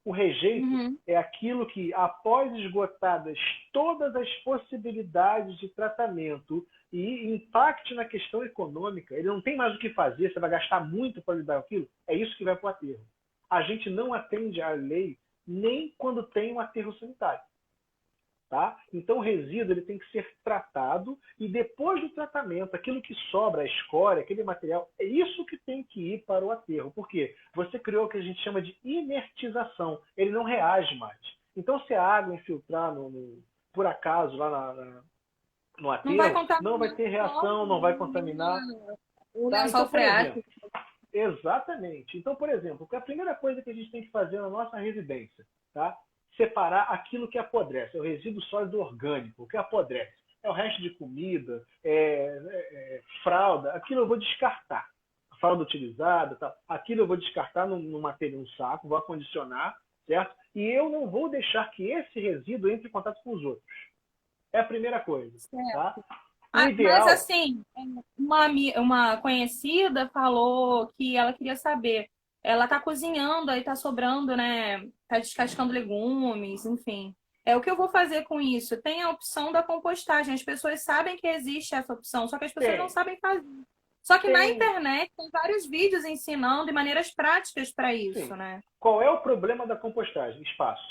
o rejeito Uhum. é aquilo que, após esgotadas todas as possibilidades de tratamento e impacte na questão econômica, ele não tem mais o que fazer, você vai gastar muito para lidar com aquilo, é isso que vai para o aterro. A gente não atende à lei nem quando tem um aterro sanitário. Tá? Então o resíduo ele tem que ser tratado e depois do tratamento, aquilo que sobra, a escória, aquele material, é isso que tem que ir para o aterro. Por quê? Você criou o que a gente chama de inertização. Ele não reage mais. Então se a água infiltrar por acaso lá no Não vai aterro, não vai contaminar ter reação, não vai contaminar. o Tá? lençol Então, por exemplo, freático. exatamente. Então, por exemplo, a primeira coisa que a gente tem que fazer na nossa residência, tá? Separar aquilo que apodrece, é o resíduo sólido orgânico, o que apodrece. É o resto de comida, fralda, aquilo eu vou descartar. A fralda utilizada, tá? Aquilo eu vou descartar num material, num saco, vou acondicionar, certo? E eu não vou deixar que esse resíduo entre em contato com os outros. É a primeira coisa, tá? O Mas ideal, assim, uma conhecida falou que ela queria saber. Ela tá cozinhando, aí tá sobrando, né? Tá descascando legumes, enfim. É o que eu vou fazer com isso? Tem a opção da compostagem. As pessoas sabem que existe essa opção, só que as pessoas não tem, sabem fazer. Só que na tem, internet tem vários vídeos ensinando de maneiras práticas para isso, sim. né? Qual é o problema da compostagem? Espaço.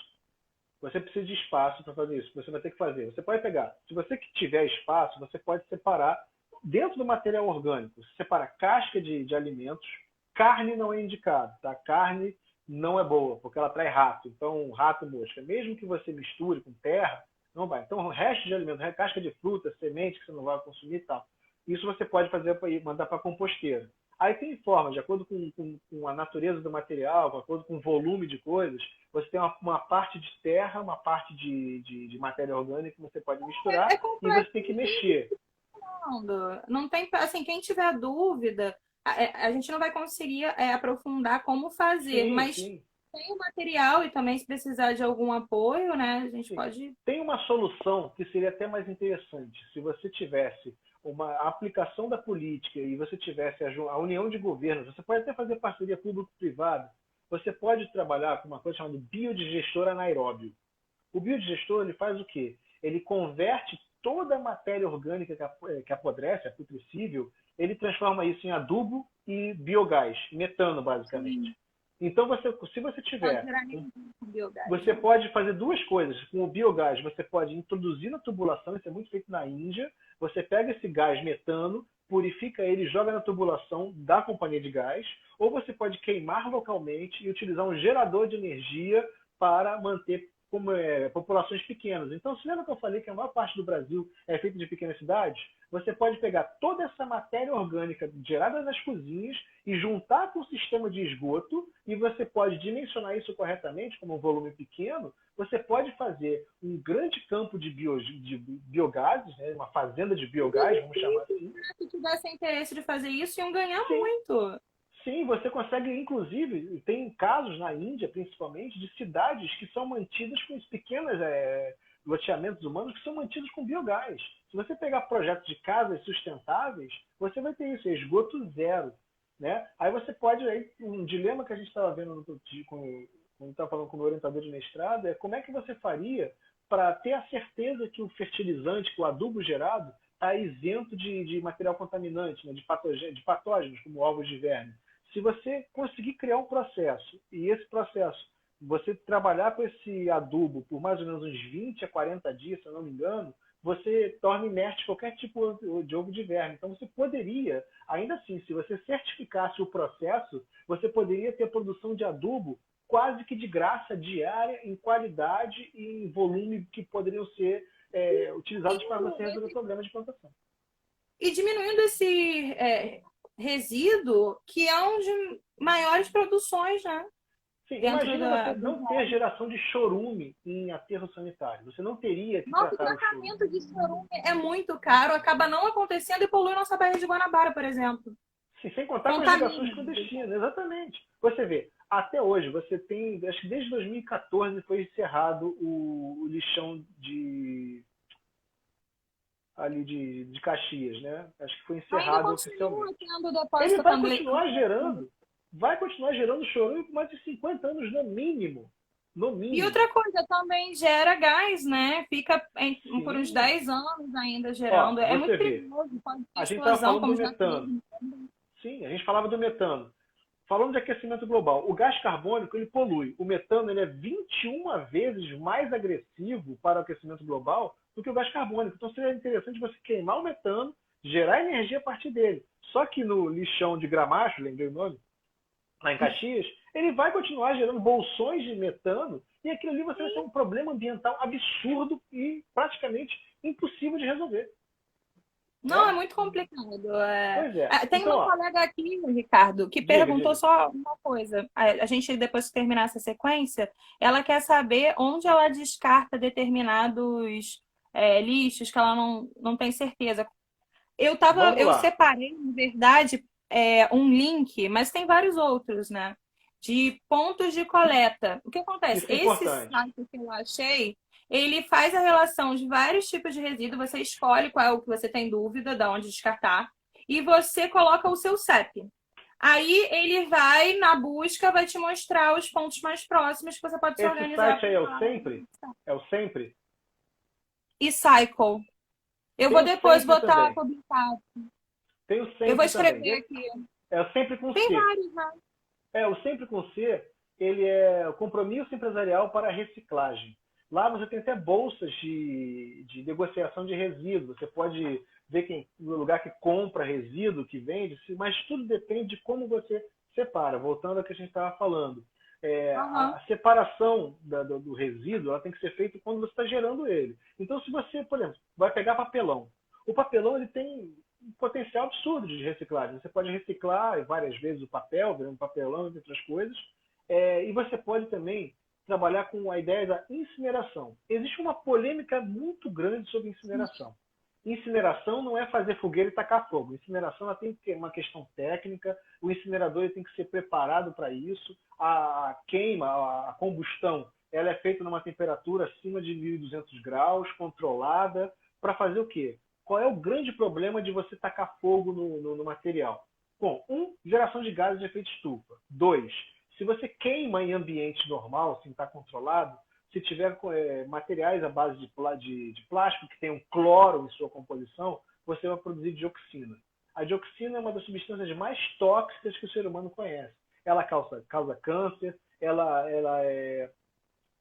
Você precisa de espaço para fazer isso. Você vai ter que fazer. Você pode pegar. Se você que tiver espaço, você pode separar dentro do material orgânico. Você separa casca de alimentos. Carne não é indicado, tá? Carne não é boa, porque ela atrai rato. Então, rato e mosca. Mesmo que você misture com terra, não vai. Então, o resto de alimentos, casca de fruta, semente que você não vai consumir e tal. Isso você pode fazer para mandar para a composteira. Aí tem formas, de acordo com a natureza do material, de acordo com o volume de coisas, você tem uma parte de terra, uma parte de matéria orgânica que você pode É misturar e você tem que mexer. completando. Não tem, assim, quem tiver dúvida, a gente não vai conseguir aprofundar como fazer, Sim, mas sim, tem o material e também se precisar de algum apoio, né? A gente sim. pode. Tem uma solução que seria até mais interessante. Se você tivesse uma aplicação da política e você tivesse a união de governos, você pode até fazer parceria público-privada, você pode trabalhar com uma coisa chamada biodigestor anaeróbio. O biodigestor ele faz o quê? Ele converte toda a matéria orgânica que apodrece, é putrescível, ele transforma isso em adubo e biogás, metano basicamente. Sim, Então, se você pode tiver, gerar energia com biogás, você né? pode fazer duas coisas. Com o biogás, você pode introduzir na tubulação, isso é muito feito na Índia. Você pega esse gás metano, purifica ele, joga na tubulação da companhia de gás, ou você pode queimar localmente e utilizar um gerador de energia para manter populações pequenas. Então, se lembra que eu falei que a maior parte do Brasil é feita de pequenas cidades? Você pode pegar toda essa matéria orgânica gerada nas cozinhas e juntar com o sistema de esgoto, e você pode dimensionar isso corretamente, como um volume pequeno, você pode fazer um grande campo de biogases, né, uma fazenda de biogás, vamos chamar assim. Se tivesse interesse de fazer isso, iam ganhar Sim, muito. sim, você consegue, inclusive, tem casos na Índia, principalmente, de cidades que são mantidas com pequenos loteamentos humanos que são mantidos com biogás. Se você pegar projetos de casas sustentáveis, você vai ter isso, esgoto zero. Né? Aí você pode, um dilema que a gente estava vendo no outro dia, quando estava falando com o meu orientador de mestrado, é como é que você faria para ter a certeza que o fertilizante, que o adubo gerado, está isento de material contaminante, né? De patógenos, como ovos de verme. Se você conseguir criar um processo, e esse processo, você trabalhar com esse adubo por mais ou menos uns 20 a 40 dias, se eu não me engano, você torna inerte qualquer tipo de ovo de verme. Então você poderia, ainda assim, se você certificasse o processo, você poderia ter produção de adubo quase que de graça diária, em qualidade e em volume que poderiam ser utilizados para você resolver problemas de plantação. E diminuindo esse resíduo, que é um de maiores produções, né? Sim, Dentro imagina você do. não ter geração de chorume em aterro sanitário. Você não teria que Nosso tratar o chorume. tratamento de chorume é muito caro, acaba não acontecendo e polui nossa Baía de Guanabara, por exemplo. Sim, sem contar com as ligações Contamina. clandestinas, exatamente. Você vê, até hoje, você tem, acho que desde 2014 foi encerrado o lixão ali de Caxias, né? Acho que foi Ainda encerrado continua oficialmente. tendo Ele depósito clandestino. vai continuar gerando chorume por mais de 50 anos no mínimo. No E mínimo. outra coisa, também gera gás, né? Fica por uns Sim. 10 anos ainda Ó, gerando. É muito você vê, perigoso, pode ter a gente estava explosão, falando do como já metano. teve. Sim, a gente falava do metano. Falando de aquecimento global, o gás carbônico ele polui. O metano ele é 21 vezes mais agressivo para o aquecimento global do que o gás carbônico. Então seria interessante você queimar o metano, gerar energia a partir dele. Só que no lixão de Gramacho, lembrei o nome, lá em Caxias, ele vai continuar gerando bolsões de metano e aquilo ali você vai ter um problema ambiental absurdo e praticamente impossível de resolver. Não, é muito complicado. Pois é. Tem Então, uma ó, colega aqui, Ricardo, que diga, perguntou diga. só uma coisa. A gente, depois que terminar essa sequência, ela quer saber onde ela descarta determinados lixos que ela não tem certeza. Vamos Eu lá. separei, na verdade, um link, mas tem vários outros, né? De pontos de coleta. O que acontece? Isso é Esse importante. site que eu achei, ele faz a relação de vários tipos de resíduo. Você escolhe qual é o que você tem dúvida, de onde descartar, e você coloca o seu CEP. Aí ele vai na busca, vai te mostrar os pontos mais próximos que você pode se Esse organizar site aí é o para Sempre? É o Sempre? e Cycle. Eu Tem vou o depois Sempre botar também. publicado. Tem o Eu vou Sempre também. escrever aqui. É o Sempre com Tem C. vários, né? O Sempre com C, ele é o compromisso empresarial para a reciclagem. Lá você tem até bolsas de negociação de resíduos. Você pode ver quem, no lugar que compra resíduo, que vende, mas tudo depende de como você separa. Voltando ao que a gente estava falando. Aham. A separação do resíduo ela tem que ser feita quando você está gerando ele. Então, se você, por exemplo, vai pegar papelão. O papelão ele tem um potencial absurdo de reciclagem. Você pode reciclar várias vezes o papel, virando papelão, entre outras coisas. E você pode também trabalhar com a ideia da incineração. Existe uma polêmica muito grande sobre incineração. Incineração não é fazer fogueira e tacar fogo. Incineração ela tem que ter uma questão técnica, o incinerador tem que ser preparado para isso. A queima, a combustão, ela é feita numa temperatura acima de 1.200 graus, controlada, para fazer o quê? Qual é o grande problema de você tacar fogo no material? Bom, geração de gases de efeito estufa. Dois, se você queima em ambiente normal, sem estar controlado, se tiver materiais à base de plástico que tenham cloro em sua composição, você vai produzir dioxina. A dioxina é uma das substâncias mais tóxicas que o ser humano conhece. Ela causa câncer, ela é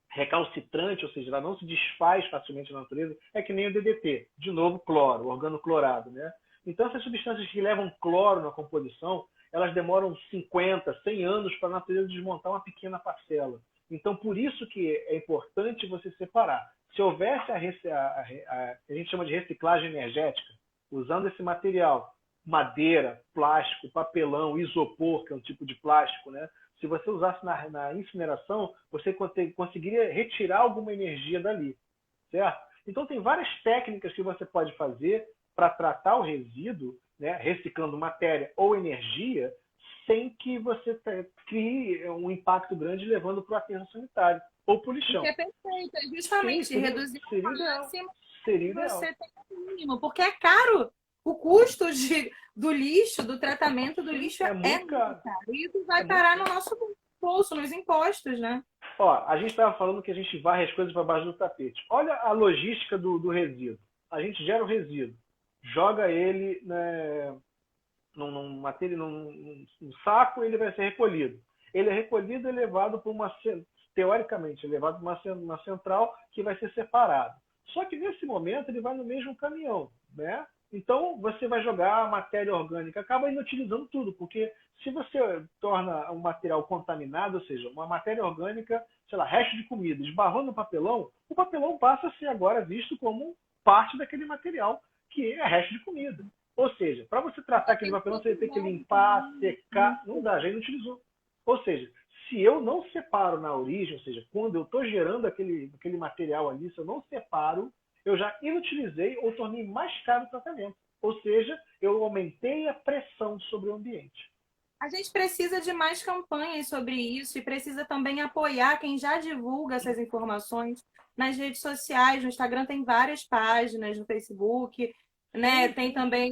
recalcitrante, ou seja, ela não se desfaz facilmente na natureza, é que nem o DDT, de novo cloro, organoclorado, né? Então essas substâncias que levam cloro na composição, elas demoram 50, 100 anos para a natureza desmontar uma pequena parcela. Então por isso que é importante você separar. Se houvesse a gente chama de reciclagem energética, usando esse material, madeira, plástico, papelão, isopor, que é um tipo de plástico, né? Se você usasse na incineração, você conseguiria retirar alguma energia dali, certo? Então tem várias técnicas que você pode fazer para tratar o resíduo, né, reciclando matéria ou energia, sem que você crie um impacto grande levando para o aterro sanitário ou para o O que lixão. é perfeito, é Sim, justamente reduzir ao seria ideal. máximo Seria que ideal. você tem no mínimo, porque é caro. O custo do lixo, do tratamento do Sim, lixo é é muito muito caro. caro. E isso É vai muito parar no caro. nosso bolso, nos impostos, né? Ó, a gente estava falando que a gente varre as coisas para baixo do tapete. Olha a logística do resíduo. A gente gera o resíduo, joga ele, né, num saco, ele vai ser recolhido. Ele é recolhido e levado para teoricamente, levado para uma central que vai ser separado. Só que nesse momento ele vai no mesmo caminhão, né? Então você vai jogar a matéria orgânica, acaba inutilizando tudo, porque se você torna um material contaminado, ou seja, uma matéria orgânica, sei lá, resto de comida, esbarrou no papelão, o papelão passa a ser agora visto como parte daquele material que é resto de comida. Ou seja, para você tratar Já aquele tem papelão, você vai ter que quantidade limpar, também. secar. Não dá, já inutilizou. Ou seja, se eu não separo na origem, ou seja, quando eu estou gerando aquele material ali, se eu não separo, eu já inutilizei ou tornei mais caro o tratamento. Ou seja, eu aumentei a pressão sobre o ambiente. A gente precisa de mais campanhas sobre isso e precisa também apoiar quem já divulga essas informações nas redes sociais. No Instagram tem várias páginas, no Facebook, né? Sim, Tem sim. também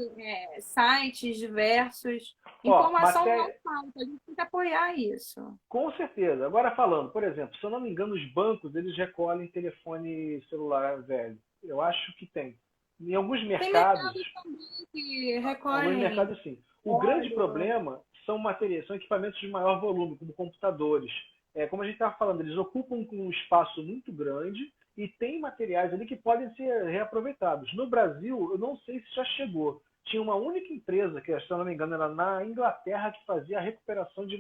sites diversos. Ó, Informação não matéria, falta, a gente tem que apoiar isso. com certeza. Agora falando, por exemplo, se eu não me engano, os bancos eles recolhem telefone celular velho. Eu acho que tem. Em Tem mercados mercados, também que alguns recolhem mercados sim. O grande óleo. problema são materiais, são equipamentos de maior volume, como computadores. Como a gente estava falando, eles ocupam um espaço muito grande e tem materiais ali que podem ser reaproveitados. No Brasil, eu não sei se já chegou. Tinha uma única empresa, que se eu não me engano era na Inglaterra, que fazia a recuperação de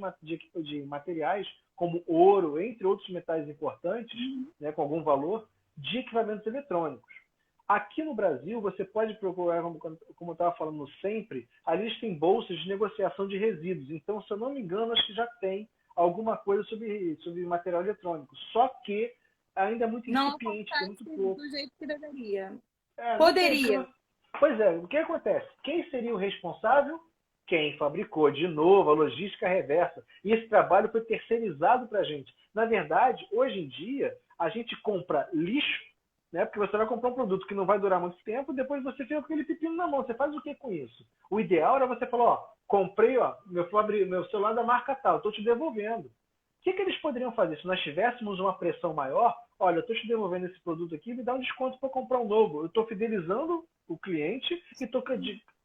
materiais como ouro, entre outros metais importantes, né, com algum valor, de equipamentos eletrônicos. Aqui no Brasil, você pode procurar, como eu estava falando sempre, ali tem bolsas de negociação de resíduos. Então, se eu não me engano, acho que já tem alguma coisa sobre material eletrônico. Só que ainda é muito Não incipiente, tem muito acontece pouco. do jeito que deveria. Não tem, porque Poderia. pois é, o que acontece? Quem seria o responsável? Quem fabricou, de novo, a logística reversa. E esse trabalho foi terceirizado para a gente. Na verdade, hoje em dia, a gente compra lixo, né? Porque você vai comprar um produto que não vai durar muito tempo, depois você fica com aquele pepino na mão. Você faz o que com isso? O ideal era você falar, ó, comprei, ó, meu celular da marca tal, estou te devolvendo. O que eles poderiam fazer? Se nós tivéssemos uma pressão maior, olha, eu estou te devolvendo esse produto aqui, me dá um desconto para comprar um novo. Eu estou fidelizando o cliente e estou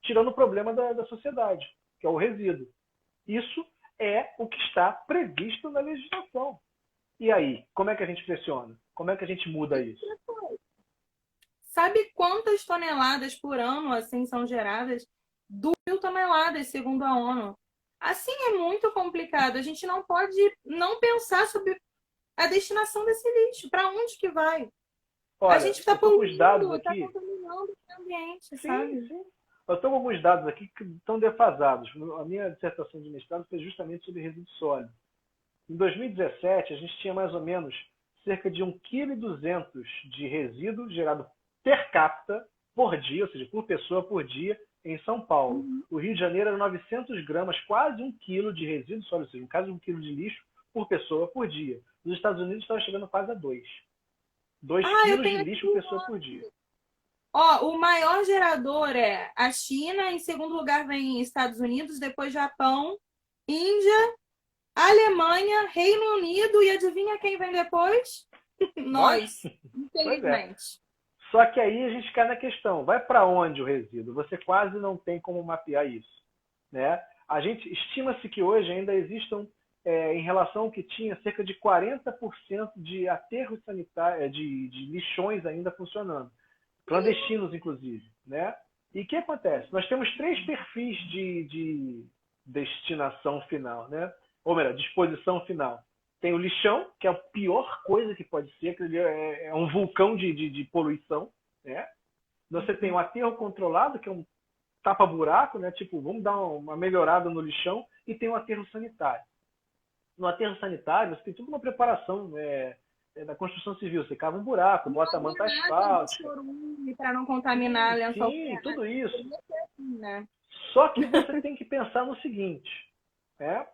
tirando o problema da sociedade, que é o resíduo. Isso é o que está previsto na legislação. E aí, como é que a gente pressiona? Como é que a gente muda isso? Sabe quantas toneladas por ano assim são geradas? 2.000 toneladas, segundo a ONU. Assim é muito complicado. A gente não pode não pensar sobre a destinação desse lixo. Para onde que vai? A Olha, gente eu está estou com os dados poluindo, está aqui. contaminando o ambiente, Sim, sabe? sim. Eu estou com alguns dados aqui que estão defasados. A minha dissertação de mestrado foi justamente sobre resíduo sólido. Em 2017, a gente tinha mais ou menos cerca de 1,2 kg de resíduo gerado per capita por dia, ou seja, por pessoa por dia, em São Paulo. Uhum. O Rio de Janeiro era 900 gramas, quase 1 kg de resíduo sólido, ou seja, quase 1 kg de lixo por pessoa por dia. Nos Estados Unidos estava chegando quase a 2. 2 Ah, eu quilos de tenho lixo por aqui. pessoa por dia. Ó, o maior gerador é a China, em segundo lugar vem Estados Unidos, depois Japão, Índia, Alemanha, Reino Unido e adivinha quem vem depois? Nós? Nós, Pois é. infelizmente. Só que aí a gente cai na questão, vai para onde o resíduo? Você quase não tem como mapear isso, né? A gente estima-se que hoje ainda existam, em relação ao que tinha, cerca de 40% de aterros sanitários, de lixões ainda funcionando, clandestinos inclusive, né? E o que acontece? Nós temos 3 perfis de destinação final, né? Ou melhor, disposição final. Tem o lixão, que é a pior coisa que pode ser, que ele é um vulcão de poluição, né? Você tem o aterro controlado, que é um tapa-buraco, né? Tipo, vamos dar uma melhorada no lixão, e tem o aterro sanitário. No aterro sanitário, você tem toda uma preparação, da construção civil. Você cava um buraco, bota a manta asfáltica. Para não contaminar Sim, lençol sim, freático, tudo isso. né? Só que você tem que pensar no seguinte, né?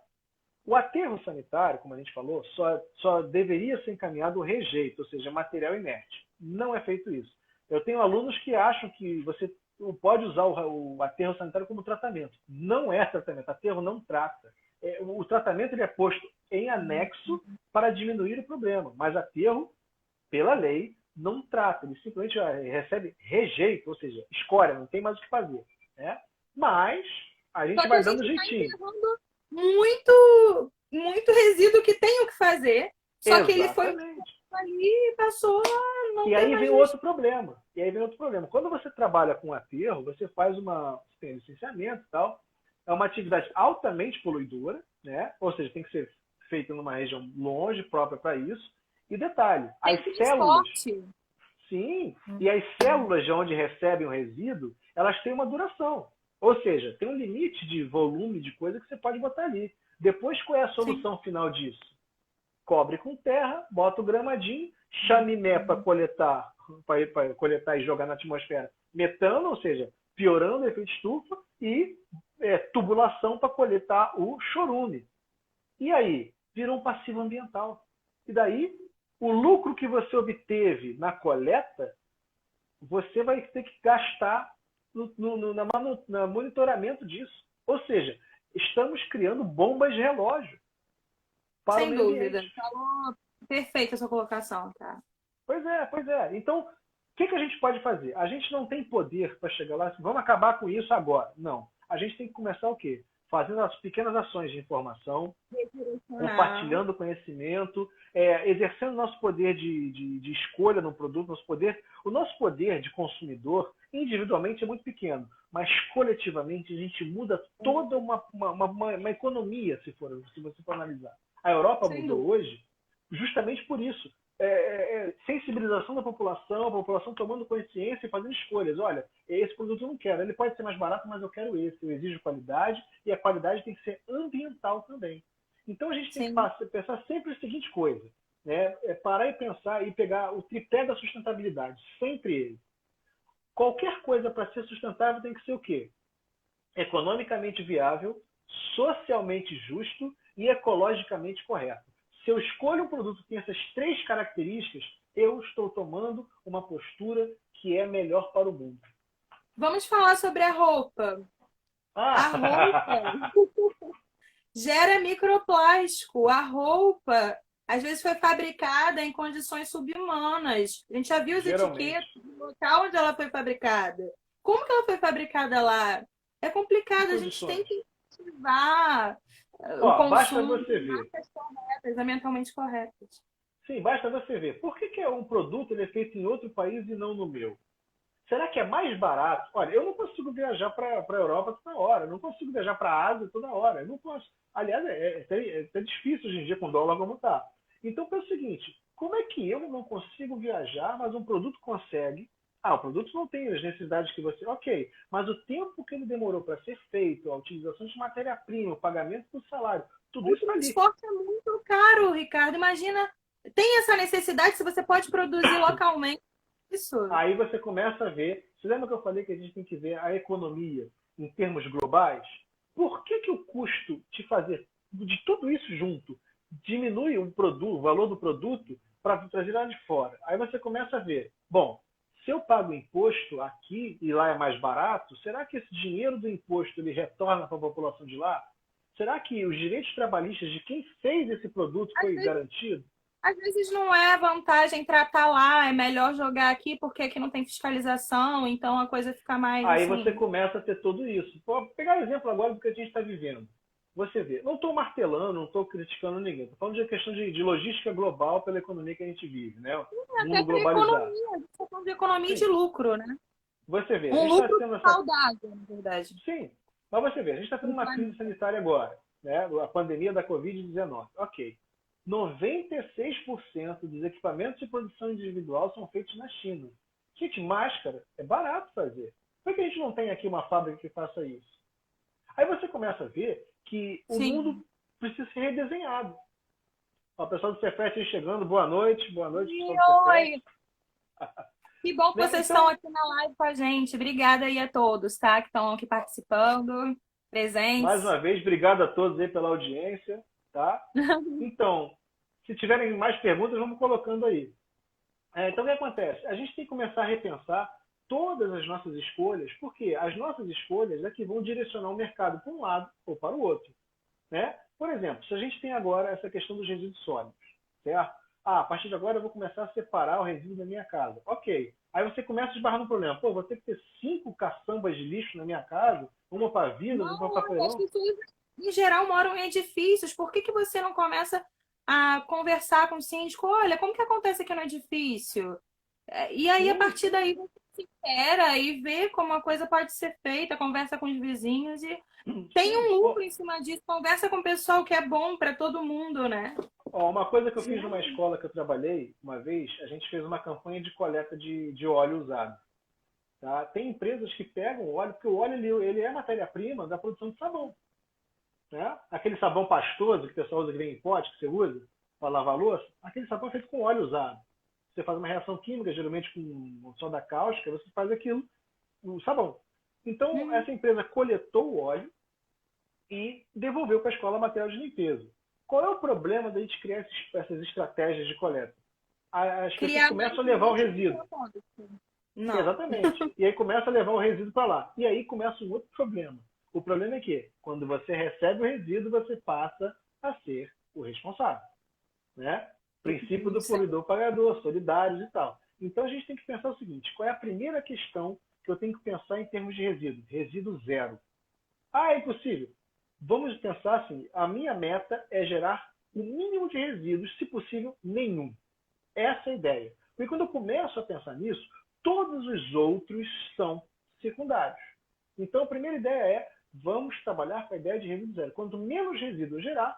O aterro sanitário, como a gente falou, só deveria ser encaminhado o rejeito, ou seja, material inerte. Não é feito isso. Eu tenho alunos que acham que você pode usar o aterro sanitário como tratamento. Não é tratamento. Aterro não trata. O tratamento ele é posto em anexo para diminuir o problema, mas aterro, pela lei, não trata. Ele simplesmente recebe rejeito, ou seja, escória, não tem mais o que fazer, né? Mas a gente Só que a vai dando gente está jeitinho. enterrando muito, muito resíduo que tem o que fazer. Só que ele foi Exatamente. ali e passou a não E ter aí mais vem lixo. outro problema. Quando você trabalha com aterro, você faz você tem licenciamento e tal. É uma atividade altamente poluidora, né? Ou seja, tem que ser feita numa região longe, própria para isso. E detalhe, as Tem células, transporte. sim, e as células de onde recebem o resíduo, elas têm uma duração. Ou seja, tem um limite de volume de coisa que você pode botar ali. Depois, qual é a Sim. solução final disso? Cobre com terra, bota o gramadinho, chaminé para coletar e jogar na atmosfera metano, ou seja, piorando o efeito estufa, e tubulação para coletar o chorume. E aí? Virou um passivo ambiental. E daí, o lucro que você obteve na coleta, você vai ter que gastar no monitoramento disso. Ou seja, estamos criando bombas de relógio para o Sem meio ambiente. dúvida. Falou perfeita a sua colocação, tá? Pois é, pois é. Então, o que a gente pode fazer? A gente não tem poder para chegar lá e vamos acabar com isso agora. Não. A gente tem que começar o quê? Fazendo as pequenas ações de informação, Redirecionar. compartilhando conhecimento, exercendo nosso poder de escolha no produto, o nosso poder de consumidor, individualmente é muito pequeno, mas coletivamente a gente muda toda uma economia, se você for analisar. A Europa Sem mudou dúvida. hoje justamente por isso. sensibilização da população, a população tomando consciência e fazendo escolhas. Olha, esse produto eu não quero, ele pode ser mais barato, mas eu quero esse, eu exijo qualidade, e a qualidade tem que ser ambiental também. Então a gente tem Sim. que pensar sempre a seguinte coisa, né? Parar e pensar e pegar o tripé da sustentabilidade, sempre ele. Qualquer coisa para ser sustentável tem que ser o quê? Economicamente viável, socialmente justo e ecologicamente correto. Se eu escolho um produto que tem essas três características, eu estou tomando uma postura que é melhor para o mundo. Vamos falar sobre a roupa. A roupa gera microplástico. A roupa, às vezes, foi fabricada em condições subhumanas. A gente já viu as Geralmente. etiquetas do local onde ela foi fabricada. Como que ela foi fabricada lá? É Que complicado. A gente tem condições? que incentivar o Basta consumo você de ver. marcas corretas, ambientalmente corretas. Sim, basta você ver. Por que um produto ele é feito em outro país e não no meu? Será que é mais barato? Olha, eu não consigo viajar para a Europa toda hora, eu não consigo viajar para a Ásia toda hora, eu não posso. Aliás, é até difícil hoje em dia com o dólar como está. Então, é o seguinte, como é que eu não consigo viajar, mas um produto consegue? O produto não tem as necessidades que você... Ok, mas o tempo que ele demorou para ser feito, a utilização de matéria-prima, o pagamento do salário, tudo O isso está ali. transporte é muito caro, Ricardo. Imagina, tem essa necessidade se você pode produzir localmente isso. Aí você começa a ver. Você lembra que eu falei que a gente tem que ver a economia em termos globais? Por que o custo de fazer de tudo isso junto diminui o valor do produto para trazer lá de fora? Aí você começa a ver, bom, se eu pago imposto aqui e lá é mais barato, será que esse dinheiro do imposto ele retorna para a população de lá? Será que os direitos trabalhistas de quem fez esse produto Às foi vezes, garantido? às vezes não é vantagem tratar lá, é melhor jogar aqui porque aqui não tem fiscalização, então a coisa fica mais Aí você assim. começa a ter tudo isso. Vou pegar o exemplo agora do que a gente está vivendo. Você vê, não estou martelando, não estou criticando ninguém. Estou falando de questão de logística global pela economia que a gente vive, né? O Até mundo para globalizado. economia, a gente está falando de economia e de Sim, lucro, né? você vê, a Um gente está lucro tendo essa. saudável, na verdade. Sim, mas você vê, a gente está tendo No uma crise planeta. sanitária agora, né? A pandemia da Covid-19. Ok. 96% dos equipamentos de produção individual são feitos na China. Gente, máscara é barato fazer. Por que a gente não tem aqui uma fábrica que faça isso? Aí você começa a ver que o mundo Sim. precisa ser redesenhado. O pessoal do Cefet aí chegando, boa noite, E pessoal do Cefet. oi! Que bom que Né? vocês estão Então, aqui na live com a gente. Obrigada aí a todos, tá? Que estão aqui participando, mais presentes. uma vez, obrigado a todos aí pela audiência, tá? Então, se tiverem mais perguntas, vamos colocando aí. Então, o que acontece? A gente tem que começar a repensar todas as nossas escolhas, porque as nossas escolhas é que vão direcionar o mercado para um lado ou para o outro. Né? Por exemplo, se a gente tem agora essa questão dos resíduos sólidos, certo? A partir de agora eu vou começar a separar o resíduo da minha casa. Ok. Aí você começa a esbarrar no problema. Pô, vou ter que ter 5 caçambas de lixo na minha casa, uma para vida, uma para Não, as papelão. pessoas em geral moram em edifícios. Por que que você não começa a conversar com o síndico? Olha, como que acontece aqui no edifício? E aí, a Sim, partir daí, você se intera e vê como a coisa pode ser feita, conversa com os vizinhos e tem sim. um lucro em cima disso. Conversa com o pessoal que é bom para todo mundo, né? Uma coisa que eu fiz numa escola que eu trabalhei, uma vez, a gente fez uma campanha de coleta de óleo usado. Tá? Tem empresas que pegam o óleo, porque o óleo ele é matéria-prima da produção de sabão. Né? Aquele sabão pastoso que o pessoal usa que vem em pote, que você usa para lavar a louça, aquele sabão é feito com óleo usado. Você faz uma reação química, geralmente com soda cáustica, você faz aquilo no sabão. Então, Hum, essa empresa coletou o óleo e devolveu para a escola material de limpeza. Qual é o problema da gente criar essas estratégias de coleta? As pessoas criar começam mais a levar o lixo do que resíduo. eu posso. Não. Exatamente. E aí começa a levar o resíduo para lá. E aí começa um outro problema. O problema é que, quando você recebe o resíduo, você passa a ser o responsável. Né? Princípio do Isso. poluidor pagador, solidários e tal. Então a gente tem que pensar o seguinte: qual é a primeira questão que eu tenho que pensar em termos de resíduo? Resíduo zero. É impossível. Vamos pensar assim: a minha meta é gerar o mínimo de resíduos, se possível, nenhum. Essa é a ideia. Porque quando eu começo a pensar nisso, todos os outros são secundários. Então, a primeira ideia é: vamos trabalhar com a ideia de resíduo zero. Quanto menos resíduo eu gerar,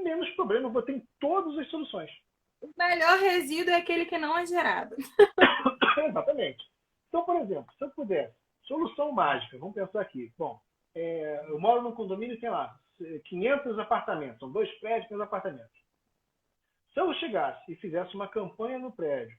menos problema eu vou ter em todas as soluções. O melhor resíduo é aquele que não é gerado. Exatamente. Então, por exemplo, se eu pudesse, solução mágica, vamos pensar aqui. Bom, eu moro num condomínio que tem lá 500 apartamentos, são 2 prédios, 500 apartamentos. Se eu chegasse e fizesse uma campanha no prédio,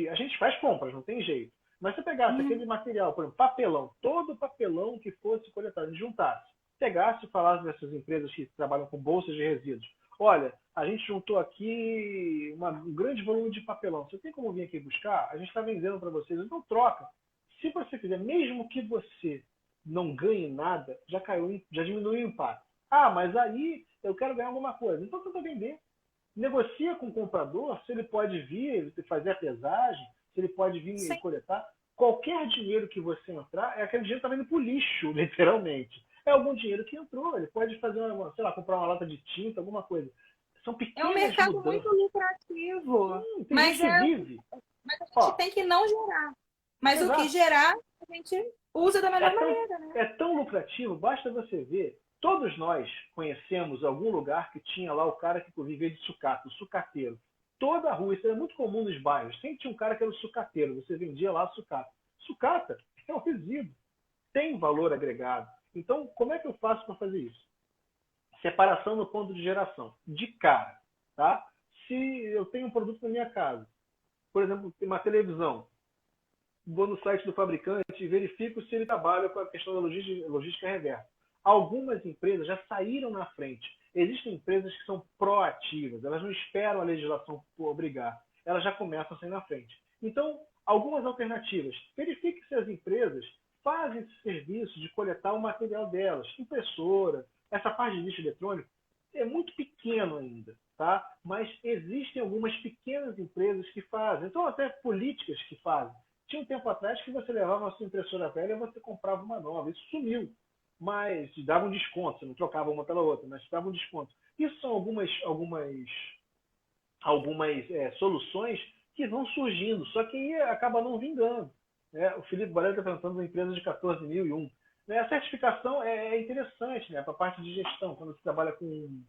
a gente faz compras, não tem jeito, mas se eu pegasse aquele material, por exemplo, papelão, todo papelão que fosse coletado, a gente juntasse, pegasse e falasse dessas empresas que trabalham com bolsas de resíduos, olha, a gente juntou aqui um grande volume de papelão, você tem como vir aqui buscar? A gente está vendendo para vocês, então troca. Se você fizer, mesmo que você não ganhe nada, já diminui o impacto. Ah, mas aí eu quero ganhar alguma coisa. Então tenta vender. Negocia com o comprador se ele pode vir fazer a pesagem, se ele pode vir Sim. coletar. Qualquer dinheiro que você entrar, é aquele dinheiro que está indo para o lixo, literalmente. É algum dinheiro que entrou. Ele pode fazer, sei lá, comprar uma lata de tinta, alguma coisa. São É um pequenas mercado muito mudanças. lucrativo, Tem gente mas, que vive. mas a gente Ó, tem que não gerar. Mas o que exato. gerar, a gente usa da É melhor tão, maneira, né? é tão lucrativo, basta você ver. Todos nós conhecemos algum lugar que tinha lá o cara que vivia de sucata, o sucateiro. Toda a rua, isso era muito comum nos bairros. Sempre tinha um cara que era o sucateiro, você vendia lá sucata. Sucata é um resíduo, tem valor agregado. Então, como é que eu faço para fazer isso? Separação no ponto de geração. De cara, tá? Se eu tenho um produto na minha casa, por exemplo, uma televisão, vou no site do fabricante e verifico se ele trabalha com a questão da logística reversa. Algumas empresas já saíram na frente. Existem empresas que são proativas, elas não esperam a legislação obrigar, elas já começam a sair na frente. Então, algumas alternativas. Verifique se as empresas fazem esse serviço de coletar o material delas, impressora, essa parte de lixo eletrônico é muito pequeno ainda, tá? Mas existem algumas pequenas empresas que fazem, então até políticas que fazem. Tinha um tempo atrás que você levava a sua impressora velha e você comprava uma nova. Isso sumiu. Mas dava um desconto. Você não trocava uma pela outra, mas dava um desconto. Isso são algumas soluções que vão surgindo, só que aí acaba não vingando. Né? O Felipe Barreto está perguntando uma empresa de 14.001. Né? A certificação é interessante, né? Para a parte de gestão, quando você trabalha com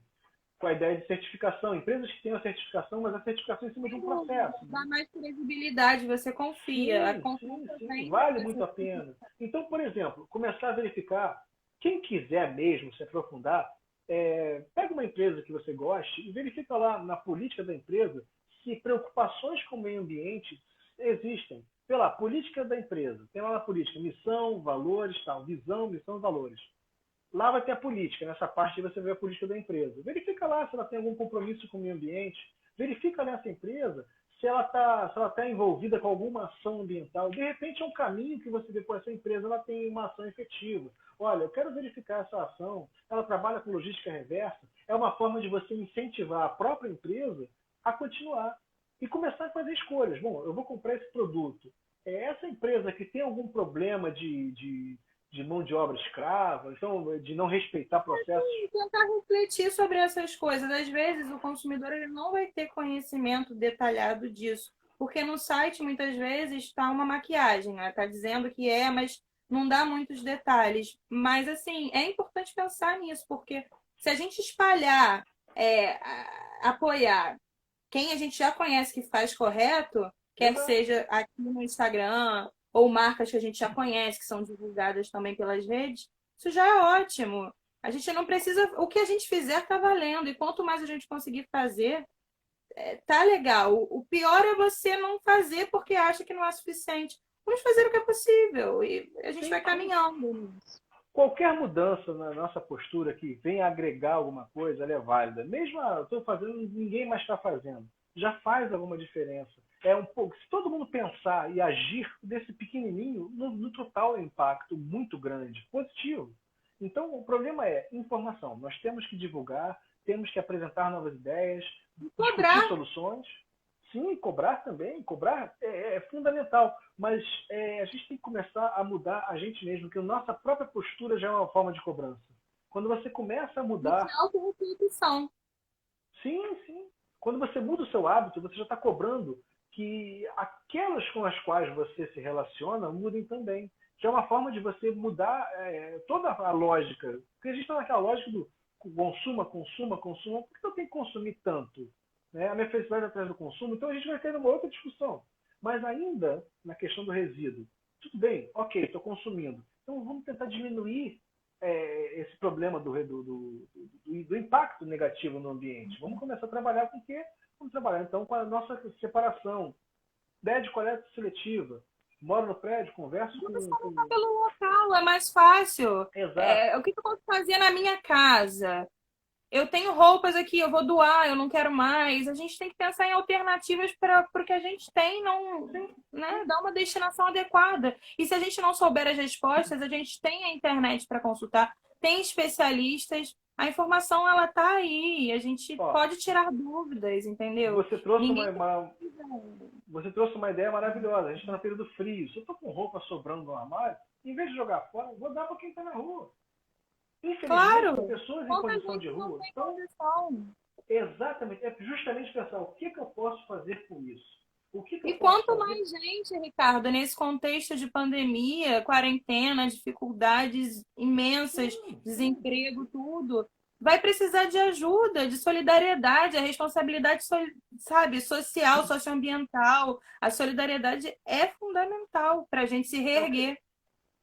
a ideia de certificação. Empresas que têm a certificação, mas a certificação é em cima de um processo. Né? Dá mais credibilidade, você confia. A Sim, sim, confiança sim, vem vale muito dessa. a pena. Então, por exemplo, começar a verificar, quem quiser mesmo se aprofundar, pega uma empresa que você goste e verifica lá na política da empresa se preocupações com o meio ambiente existem. Pela política da empresa, tem lá na política missão, valores, tal, visão, missão, valores. Lá vai ter a política, nessa parte você vê a política da empresa. Verifica lá se ela tem algum compromisso com o meio ambiente. Verifica nessa empresa se ela tá envolvida com alguma ação ambiental. De repente é um caminho que você vê, por essa empresa ela tem uma ação efetiva. Olha, eu quero verificar essa ação, ela trabalha com logística reversa, é uma forma de você incentivar a própria empresa a continuar e começar a fazer escolhas. Bom, eu vou comprar esse produto. É essa empresa que tem algum problema de mão de obra escrava, então de não respeitar processos. E tentar refletir sobre essas coisas. Às vezes, o consumidor ele não vai ter conhecimento detalhado disso, porque no site muitas vezes está uma maquiagem, né? Está dizendo que é, mas não dá muitos detalhes. Mas assim, é importante pensar nisso, porque se a gente espalhar, apoiar quem a gente já conhece que faz correto, quer Exato. seja aqui no Instagram ou marcas que a gente já conhece, que são divulgadas também pelas redes, isso já é ótimo. A gente não precisa. O que a gente fizer tá valendo. E quanto mais a gente conseguir fazer, tá legal. O pior é você não fazer porque acha que não é suficiente. Vamos fazer o que é possível. E a gente vai Sim, sim. caminhando. Qualquer mudança na nossa postura que venha agregar alguma coisa, ela é válida. Mesmo eu estou fazendo, ninguém mais está fazendo. Já faz alguma diferença. É um pouco. Se todo mundo pensar e agir desse pequenininho, no total é um impacto muito grande, positivo. Então, o problema é informação. Nós temos que divulgar, temos que apresentar novas ideias, discutir Cobrar. soluções. Sim, cobrar também. Cobrar é fundamental. Mas a gente tem que começar a mudar a gente mesmo, porque a nossa própria postura já é uma forma de cobrança. Quando você começa a Isso mudar, é auto-reflexão. sim, sim. Quando você muda o seu hábito, você já está cobrando que aquelas com as quais você se relaciona mudem também. Que é uma forma de você mudar toda a lógica. Porque a gente está naquela lógica do consuma, consuma, consuma. Por que eu tenho que consumir tanto? né? A minha felicidade atrás do consumo. Então a gente vai ter uma outra discussão. Mas ainda na questão do resíduo, tudo bem, ok, estou consumindo. Então vamos tentar diminuir esse problema do impacto negativo no ambiente. Vamos começar a trabalhar com o quê? Vamos trabalhar então com a nossa separação. Ideia de coleta seletiva. Moro no prédio, converso Vamos com... começar pelo local, é mais fácil. Exato. O que eu posso fazer na minha casa? Eu tenho roupas aqui, eu vou doar, eu não quero mais. A gente tem que pensar em alternativas para o que a gente tem, não, né, dar uma destinação adequada. E se a gente não souber as respostas, a gente tem a internet para consultar, tem especialistas, a informação ela tá aí, a gente Ó, pode tirar dúvidas, entendeu? você trouxe Ninguém você trouxe uma ideia maravilhosa. A gente está no período frio. Se eu estou com roupa sobrando no armário, em vez de jogar fora, vou dar para quem está na rua. Infelizmente, são claro, pessoas em quanta condição de gente não rua. tem Então, condição. exatamente, é justamente pensar o que, que eu posso fazer com isso. O que, que eu E posso quanto fazer? mais gente, Ricardo, nesse contexto de pandemia, quarentena, dificuldades imensas, Sim, sim. desemprego, tudo, vai precisar de ajuda, de solidariedade, a responsabilidade, sabe, social, socioambiental. A solidariedade é fundamental para a gente se É o que, reerguer.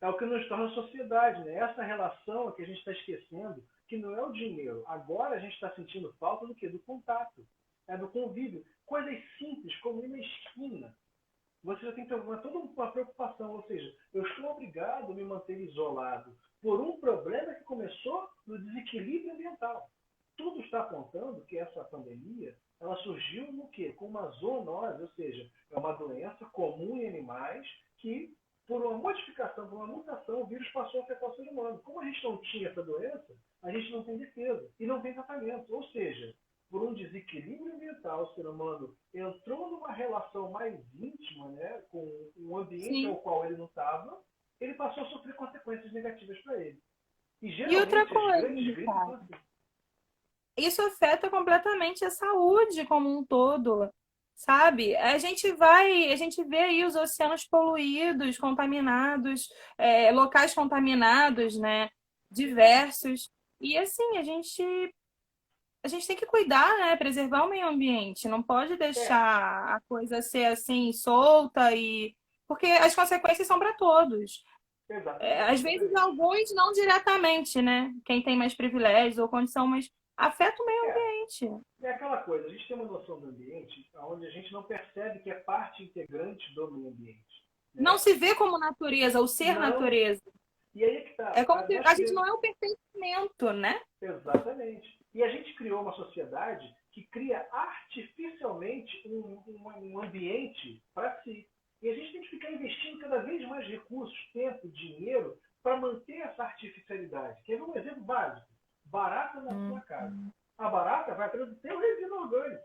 é o que nos torna sociedade, né? Essa relação é que a gente está esquecendo, que não é o dinheiro. Agora a gente está sentindo falta do quê? Do contato, do convívio. Coisas simples, como ir na esquina. Você já tem que ter toda uma preocupação, ou seja, eu estou obrigado a me manter isolado por um problema que começou no desequilíbrio ambiental. Tudo está apontando que essa pandemia ela surgiu no quê? Com uma zoonose, ou seja, é uma doença comum em animais que, por uma modificação, por uma mutação, o vírus passou a afetar o ser humano. Como a gente não tinha essa doença, a gente não tem defesa e não tem tratamento. Ou seja, por um desequilíbrio ambiental, o ser humano entrou numa relação mais íntima, né, com um ambiente ao Sim. qual ele não estava, ele passou a sofrer consequências negativas para ele. E E outra geralmente as coisa, grandes gripes são Ricardo, assim. isso afeta completamente a saúde como um todo, sabe? A gente vê aí os oceanos poluídos, contaminados, locais contaminados, né? Diversos. E assim, a gente tem que cuidar, né? Preservar o meio ambiente. Não pode É, deixar a coisa ser assim, solta e. Porque as consequências são para todos. exatamente, Às vezes, exatamente. alguns não diretamente, né? Quem tem mais privilégios ou condição, mas afeta o meio É, ambiente. é aquela coisa, a gente tem uma noção do ambiente onde a gente não percebe que é parte integrante do meio ambiente. Não Né? se vê como natureza, ou ser Não, natureza. e aí é que É está. como se Nós a gente criamos, não é o pertencimento, né? exatamente. E a gente criou uma sociedade que cria artificialmente um ambiente para si. E a gente tem que ficar investindo cada vez mais recursos, tempo, dinheiro, para manter essa artificialidade. Quer ver um exemplo básico? Barata na sua casa. A barata vai atrás do teu resíduo orgânico.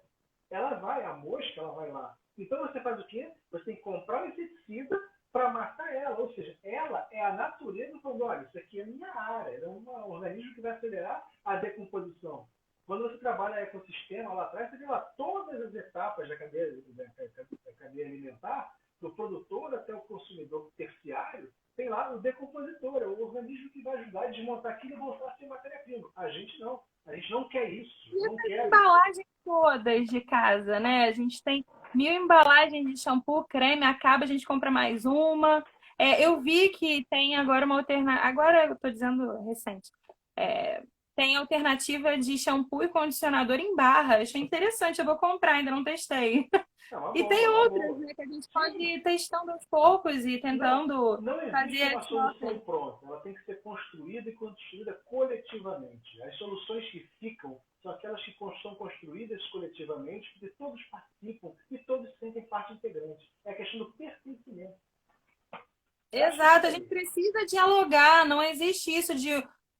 Ela vai, a mosca, ela vai lá. Então você faz o quê? Você tem que comprar um inseticida para matar ela. Ou seja, ela é a natureza falando, olha, isso aqui é minha área, é um organismo que vai acelerar a decomposição. Quando você trabalha ecossistema lá atrás, você vê lá todas as etapas da cadeia alimentar, do produtor até o consumidor terciário, tem lá o decompositor, é o organismo que vai ajudar a desmontar aquilo e voltar a ser matéria-prima. A gente não. A gente não quer isso. E Não essas quero. embalagens todas de casa, né? A gente tem 1.000 embalagens de shampoo, creme, acaba, a gente compra mais uma. Eu vi que tem agora uma alternativa. Agora eu tô dizendo recente. É, tem alternativa de shampoo e condicionador em barra. Achei interessante, eu vou comprar, ainda não testei. É uma E tem boa, uma outras, boa. né, que a gente pode Sim, ir testando aos poucos e não, tentando não fazer existe as uma solução trocas. pronta. Ela tem que ser construída e construída coletivamente. As soluções que ficam são aquelas que são construídas coletivamente, porque todos participam e todos se sentem parte integrante. É a questão do pertencimento. Eu acho que é Exato, por a gente aí. precisa dialogar, não existe isso de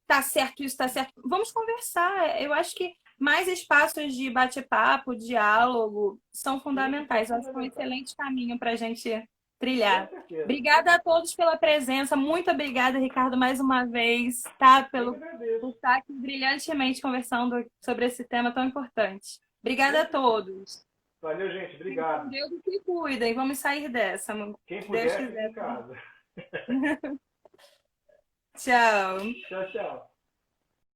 tá certo, isso tá certo. Vamos conversar. Eu acho que mais espaços de bate-papo, diálogo, são Sim, são fundamentais. Eu acho que é um fundamentais. excelente caminho para a gente Com trilhar. certeza, com Obrigada a certeza. todos pela presença. Muito obrigada, Ricardo, mais uma vez, tá? Eu que Por agradeço. estar aqui brilhantemente conversando sobre esse tema tão importante. Obrigada Com a certeza. todos. Valeu, gente. Fiquem com Obrigado. Deus e se cuidem. Vamos sair dessa, Quem se Deus puder, fique quiser. em casa. Tchau. Tchau, tchau.